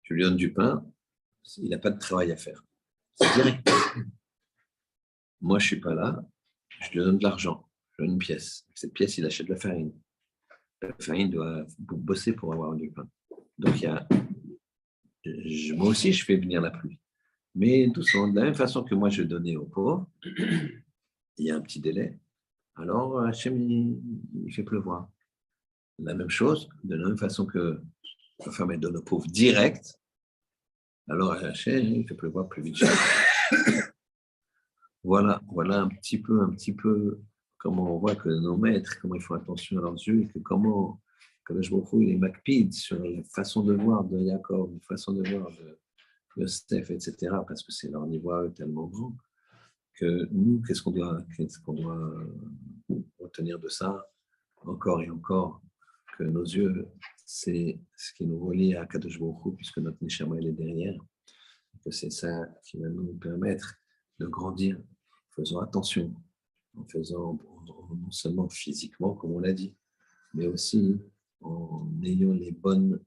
Je lui donne du pain, il n'a pas de travail à faire. C'est direct. Moi, je ne suis pas là, je lui donne de l'argent, je lui donne une pièce. Cette pièce, il achète de la farine. La farine doit bosser pour avoir du pain. Donc, moi aussi, je fais venir la pluie. Mais doucement, de la même façon que moi, je donnais aux pauvres, il y a un petit délai. Alors, Hachem, il fait pleuvoir. La même chose, de la même façon que la femme, elle donne aux pauvres direct, alors Hachem, il fait pleuvoir plus vite. Voilà un petit peu comment on voit que nos maîtres, comment ils font attention à leurs yeux et que comment Kadosh Baruch Hu, il est makpid sur la façon de voir de Yaakov, la façon de voir de Yosef, etc. Parce que c'est leur niveau à eux tellement grand que nous, qu'est-ce qu'on doit retenir de ça encore et encore, que nos yeux, c'est ce qui nous relie à Kadosh Baruch Hu, puisque notre Neshama, elle est derrière, que c'est ça qui va nous permettre de grandir. Faisons attention, en faisant non seulement physiquement, comme on l'a dit, mais aussi en ayant les bonnes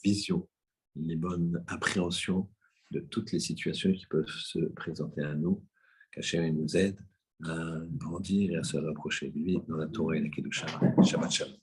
visions, les bonnes appréhensions de toutes les situations qui peuvent se présenter à nous, qu'Hachem nous aide à grandir et à se rapprocher de lui dans la Torah et la Kedusha. Shabbat Shalom.